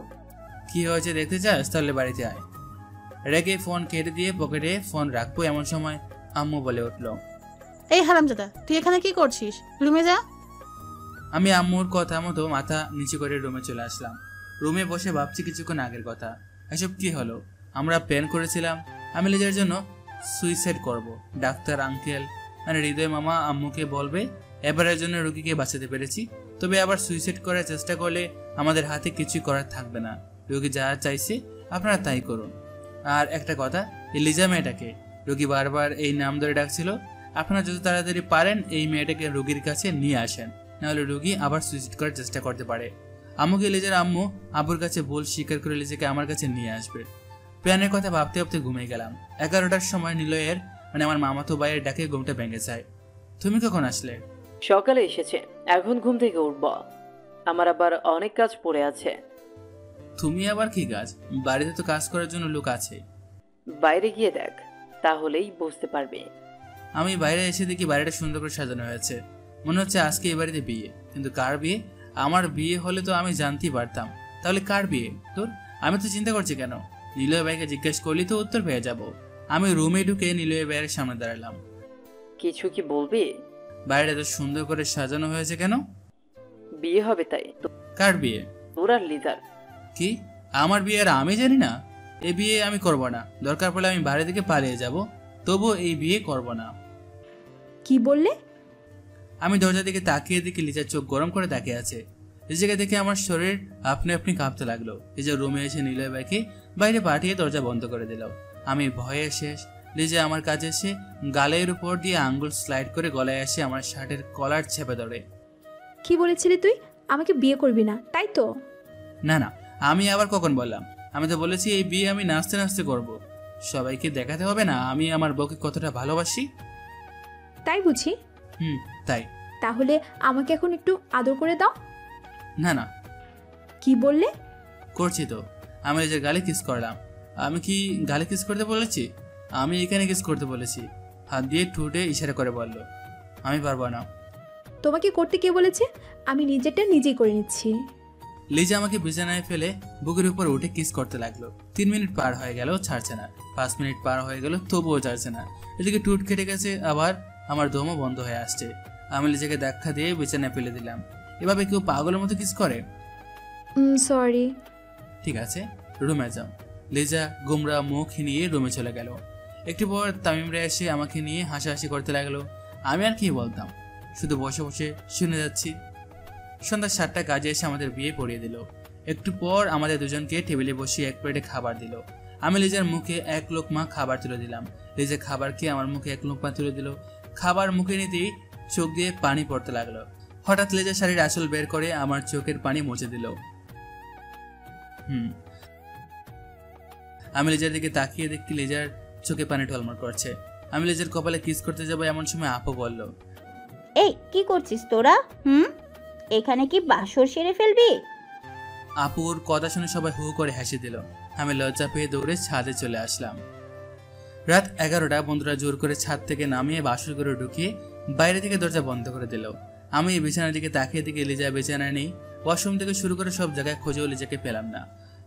কি হয়েছে দেখতে চাস? তাহলে বাড়িতে আয়। রেগে ফোন কেটে দিয়ে পকেটে ফোন রাখবো এমন সময় আম্মু বলে উঠল, এই হারামজাদা, তুই এখানে কি করছিস? রুমে যা। আমি আম্মুর কথা মতো মাথা নিচু করে রুমে চলে আসলাম। রুমে বসে ভাবছি কিছুক্ষণ আগের কথা। এসব কি হলো? আমরা প্ল্যান করেছিলাম আমি লিজার জন্য সুইসাইড করব। ডাক্তার আঙ্কেল মানে হৃদয় মামা আম্মুকে বলবে এবারের জন্য রোগীকে বাঁচাতে পেরেছি, তবে আবার সুইসাইড করার চেষ্টা করলে আমাদের হাতে কিছুই করার থাকবে না। রোগী যা চাইছে আপনারা তাই করুন। আর একটা কথা, এই লিজা মেয়েটাকে রোগী বারবার এই নাম ধরে ডাকছিল, আপনারা যত তাড়াতাড়ি পারেন এই মেয়েটাকে রোগীর কাছে নিয়ে আসেন, নাহলে রোগী আবার সুইসাইড করার চেষ্টা করতে পারে। আম্মুকে লিজার আম্মু আব্বুর কাছে ভুল স্বীকার করে লিজাকে আমার কাছে নিয়ে আসবে। প্ল্যানের কথা ভাবতে ভাবতে ঘুমিয়ে গেলাম। 11টার সময় নিলয়ের মানে আমার মামাতো ভাইয়ের ডাকে ঘুমটা ভেঙে যায়। তুমি কখন আসলে? সকালে এসেছে, এখন ঘুম থেকে উঠব। আমার আবার অনেক কাজ পড়ে আছে। তুমি আবার কি কাজ? বাড়িতে তো কাজ করার জন্য লোক আছে। বাইরে গিয়ে দেখ, তাহলেই বুঝতে পারবে। আমি বাইরে এসে দেখি বাড়িটা সুন্দর করে সাজানো হয়েছে। মনে হচ্ছে আজকে এই বাড়িতে বিয়ে, কিন্তু কার বিয়ে? আমার বিয়ে হলে তো আমি জানতেই পারতাম, তাহলে কার বিয়ে? তোর? আমি তো চিন্তা করছি কেন? নিলয় ভাইকে জিজ্ঞেস করলি তো উত্তর পেয়ে যাব। আমি রুমে ঢুকে নিলয় ভাইয়ের সামনে দাঁড়ালাম। কিছু কি বলবি? বাড়িটা তো সুন্দর করে সাজানো হয়েছে কেন? বিয়ে হবে তাই। কার বিয়ে? তোর আর লিজার। কি? আমার বিয়ে আর আমি জানি না? এই বিয়ে আমি করব না। দরকার পড়লে আমি বাড়ি থেকে পালিয়ে যাব, তবু এই বিয়ে করব না। কি বললে? আমি দরজা দিকে তাকিয়ে দেখি লিজার চোখ গরম করে তাকিয়ে আছে। লিজাকে দেখে আমার শরীর আপনি আপনি কাঁপতে লাগলো। লিজা রুমে এসে নিলয় ভাইকে বাইরে পাঠিয়ে দরজা বন্ধ করে দিল। আমি ভয়ে শেষ। লিজা আমার কাছে এসে গালের উপর দিয়ে আঙ্গুল স্লাইড করে গলায় এসে আমার শার্টের কলার চেপে ধরে। কি বলেছিলি তুই? আমাকে বিয়ে করবি না, তাই তো? না না, আমি আবার কখন বললাম? আমি তো বলেছি এই বিয়ে আমি নাচতে নাচতে করব। সবাইকে দেখাতে হবে না আমি আমার বউকে কতটা ভালোবাসি। তাই বুঝি? তাই। তাহলে আমাকে এখন একটু আদর করে দাও। না না। কি বললে? করছি তো। আমি লিজার গালে কিস করলাম। আমি কি গালে কিস করতে বলেছি? আমি এখানে কিস করতে বলেছি। হাত দিয়ে ঠোঁটে ইশারা করে বলল, আমি পারবো না। তোমাকে করতে কে বলেছে? আমি নিজেরটা নিজেই করে নিচ্ছি। লিজা আমাকে বিছানায় ফেলে বুকের উপর উঠে কিস করতে লাগলো। 3 মিনিট পার হয়ে গেল, ছাড়ছে না। 5 মিনিট পার হয়ে গেল, তবুও ছাড়ছে না। এদিকে টুট কেটে গেছে, আবার আমার দমও বন্ধ হয়ে আসছে। আমি লিজাকে ধাক্কা দিয়ে বিছানায় ফেলে দিলাম। এভাবে কেউ পাগলের মতো কিস করে? সরি। ঠিক আছে, রুমে যাও। লিজা গুমরা মুখ নিয়ে রুমে চলে গেল। একটু পর তামিমরা এসে আমাকে নিয়ে হাসাহাসি করতে লাগলো। আমি আর কি বলতাম, শুধু বসে বসে শুনে যাচ্ছি। সন্ধ্যা 7টা কাজে এসে আমাদের বিয়ে পড়িয়ে দিল। একটু পর আমাদের দুজনকে টেবিলে বসিয়ে এক প্লেটে খাবার দিল। আমি লিজার মুখে 1 লোকমা খাবার তুলে দিলাম। লিজা খাবার খেয়ে আমার মুখে 1 লোকমা তুলে দিল। খাবার মুখে নিতেই চোখ দিয়ে পানি পড়তে লাগলো। হঠাৎ লিজা শাড়ির আঁচল বের করে আমার চোখের পানি মুছে দিল। আমি লিজার দিকে তাকিয়ে দেখি লিজার চোখে পানি টলমল করছে। আমি লিজার কপালে কিস করতে যাবো এমন সময় আপু বলল, এই কি করছিস তোরা? এখানে কি বাসর সেরে ফেলবি? আপুর কথা শুনে সবাই হু করে হেসে দিল। আমি লজ্জা পেয়ে দৌড়ে ছাদে চলে আসলাম। রাত 11টা। বন্ধুরা জোর করে ছাদ থেকে নামিয়ে বাসর করে ঢুকিয়ে বাইরে থেকে দরজা বন্ধ করে দিল। আমি বিছানার দিকে তাকিয়ে দিকে লিজা বিছানায় নেই। ওয়াশরুম থেকে শুরু করে সব জায়গায় খুঁজেও লিজাকে পেলাম না।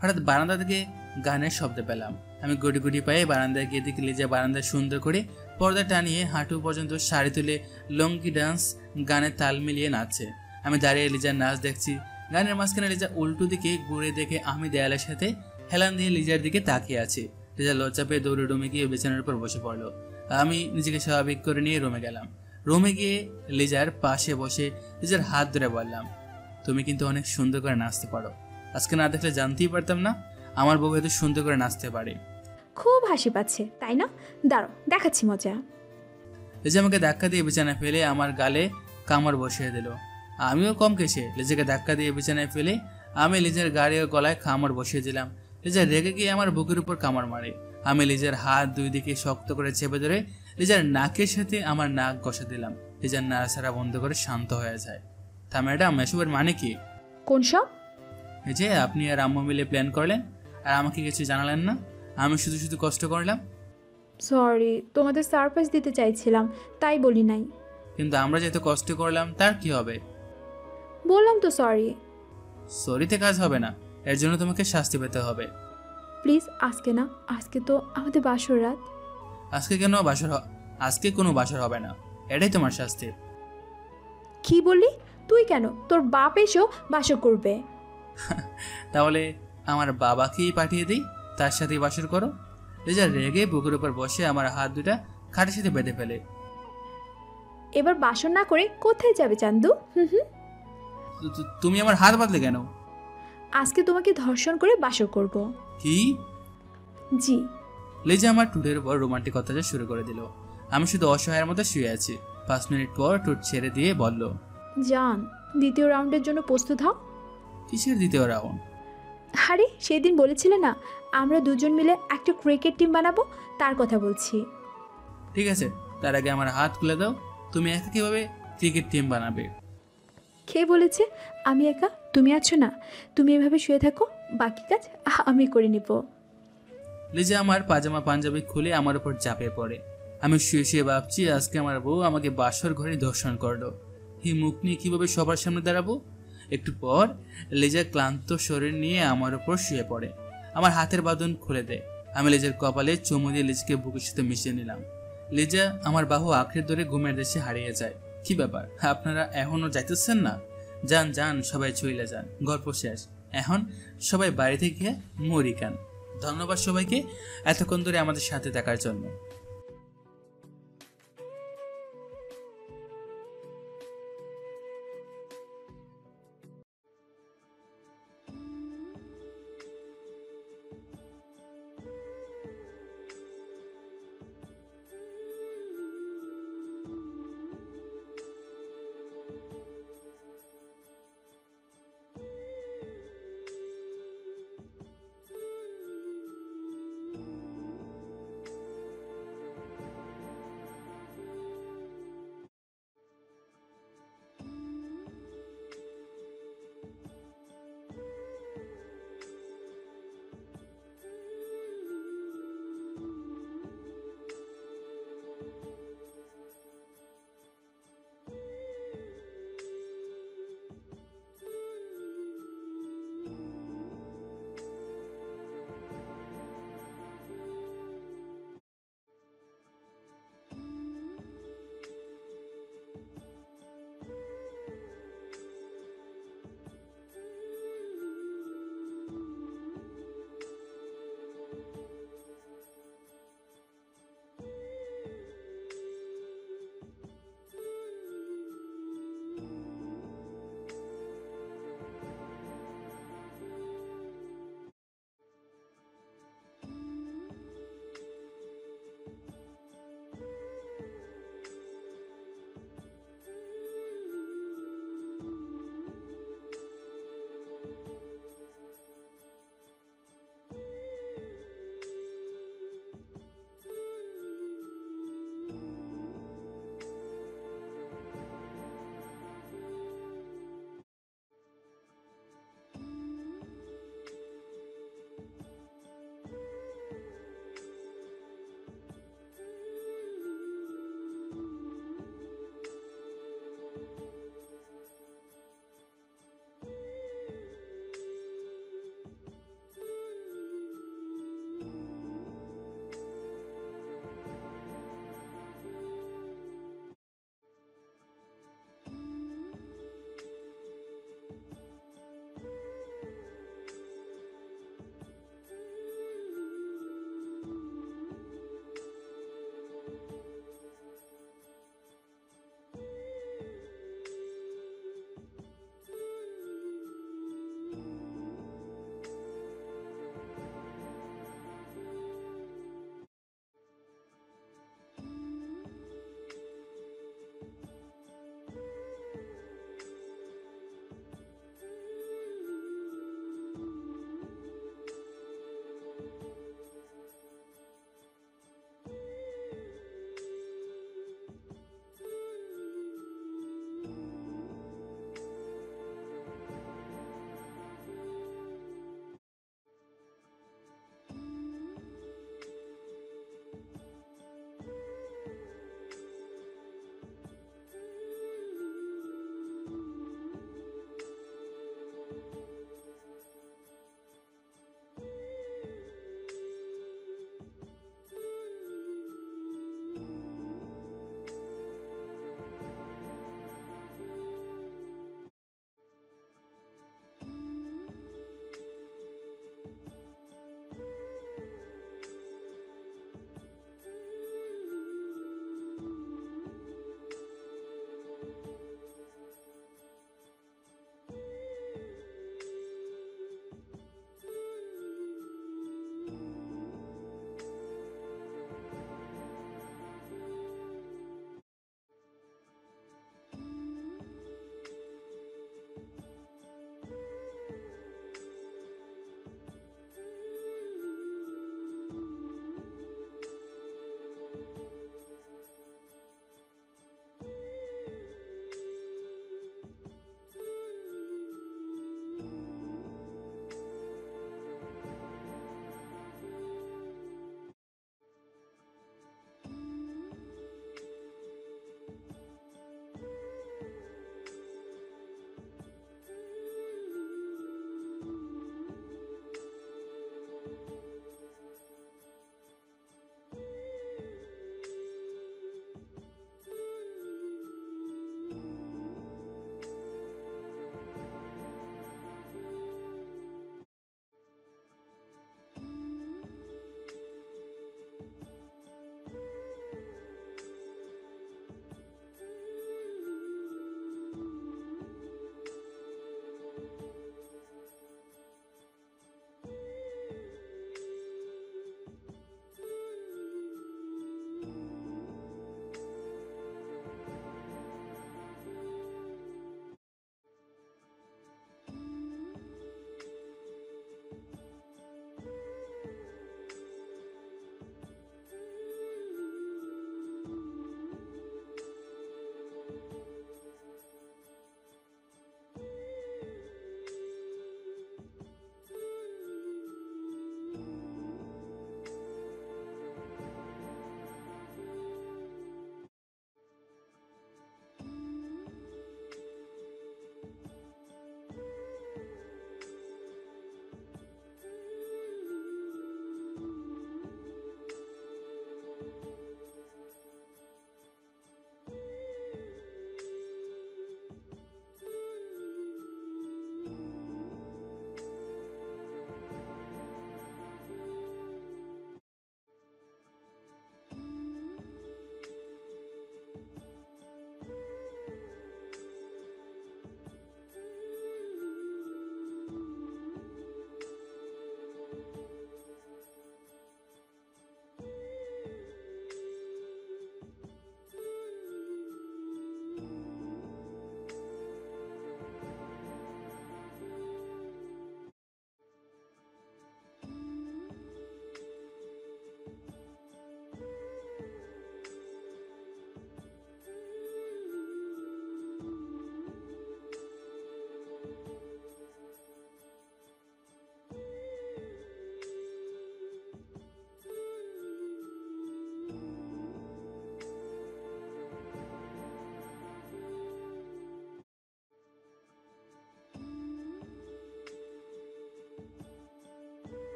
হঠাৎ বারান্দা থেকে গানের শব্দ পেলাম। আমি গুটি গুটি পায়ে বারান্দায় গিয়ে দেখি লিজা বারান্দায় সুন্দর করে পর্দা টানিয়ে হাঁটু পর্যন্ত শাড়ি তুলে লঙ্কি ডান্স গানের তাল মিলিয়ে নাচছে। আমি দাঁড়িয়ে লিজার নাচ দেখছি। গানের মাঝখানে লিজা উল্টো দিকে ঘুরে দেখে আমি দেয়ালের সাথে হেলান দিয়ে লিজার দিকে তাকিয়ে আছি। লিজা লজ্জা পেয়ে দৌড়ে রুমে গিয়ে বিছানার উপর বসে পড়লো। আমি নিজেকে স্বাভাবিক করে নিয়ে রুমে গেলাম। রুমে গিয়ে লিজার পাশে বসে লিজার হাত ধরে বললাম, তুমি কিন্তু অনেক সুন্দর করে নাচতে পারো। আজকে না দেখলে জানতেই পারতাম না আমার বউ এত সুন্দর করে নাচতে পারে। খুব হাসি পাচ্ছে তাই না? দাঁড়াও, দেখাচ্ছি মজা। লিজা আমাকে ধাক্কা দিয়ে বিছানায় ফেলে আমার গালে কামড় বসিয়ে দিল। আমিও কম কেসে লিজাকে ধাক্কা দিয়ে বিছানায় ফেলে আমি লিজার গাড়ি ও গলায় কামড় বসিয়ে দিলাম। লিজা রেগে গিয়ে আমার বুকের উপর কামড় মারে। আমি লিজার হাত 2 দিকে শক্ত করে চেপে ধরে লিজার নাকের সাথে আমার নাক ঘষে দিলাম। লিজার নাড়াচাড়া বন্ধ করে শান্ত হয়ে যায়। তা ম্যাডাম, এসবের মানে কি? কোন সব? এই যে আপনি আর আম্মু মিলে প্ল্যান করলেন আর আমাকে কিছু জানালেন না। আমি শুধু শুধু কষ্ট করলাম। সরি, তোমাদের সারপ্রাইজ দিতে চাইছিলাম তাই বলি নাই। কিন্তু আমরা যেহেতু কষ্ট করলাম তার কি হবে? বললাম তো সরি। সরিতে কাজ হবে না, এর জন্য তোমাকে শাস্তি পেতে হবে। প্লিজ আজকে না, আজকে তো আমাদের বাসর রাত। আজকে কোনো বাসর হবে না, এটাই তোমার শাস্তি। কি বললি তুই? কেন? তোর বাপ এসেও বাসর করবে। তাহলে আমার বাবাকেই পাঠিয়ে দিই, তার সাথেই বাসর করো। লিজা রেগে বুকের উপর বসে আমার হাত দুটা খাটের সাথে বেঁধে ফেলে। এবার বাসন না করে কোথায় যাবে চান্দু? তুমি আমার হাত বাঁধলে কেন? আজকে তোমাকে ধর্ষণ করে বাসর করব। কি? জি। লিজা আমার টুটের উপর রোমান্টিক অত্যাচার শুরু করে দিল। আমি শুধু অসহায়ের মতো শুয়ে আছি। 5 মিনিট পর টুট ছেড়ে দিয়ে বলল, জান, দ্বিতীয় রাউন্ডের জন্য প্রস্তুত হও। কিসের দ্বিতীয় রাউন্ড? আরে সেদিন বলেছিলে না আমরা দুজন মিলে একটা ক্রিকেট টিম বানাবো, তার কথা বলছি। ঠিক আছে, তার আগে আমার হাত খুলে দাও। তুমি একা কিভাবে ক্রিকেট টিম বানাবে? কে বলেছে আমি একা? তুমি আছো না, তুমি এভাবে শুয়ে থাকো, বাকি কাজ আমি করে নিব। লিজা আমার পাজামা পাঞ্জাবি খুলে আমার উপর চাপিয়ে পড়ে। আমি শুয়ে শুয়ে ভাবছি আজকে আমার বউ আমাকে বাসর ঘরে ধর্ষণ করলো। এই মুখ নিয়ে কিভাবে সবার সামনে দাঁড়াবো? একটু পর লিজা ক্লান্ত শরীর নিয়ে আমার উপর শুয়ে পড়ে। আমার হাতের বাঁধন খুলে দেয়। আমি লিজার কপালে চুমু দিয়ে লিজকে বুকের সাথে মিশিয়ে নিলাম। লিজা আমার বাহু আঁকড়ে ধরে ঘুমের দেশে হারিয়ে যায়। কি ব্যাপার, আপনারা এখনো যাইতেছেন না? যান যান, সবাই চইলে যান, গল্প শেষ। এখন সবাই বাড়ি থেকে মরি কান। ধন্যবাদ সবাইকে এতক্ষণ ধরে আমাদের সাথে থাকার জন্য।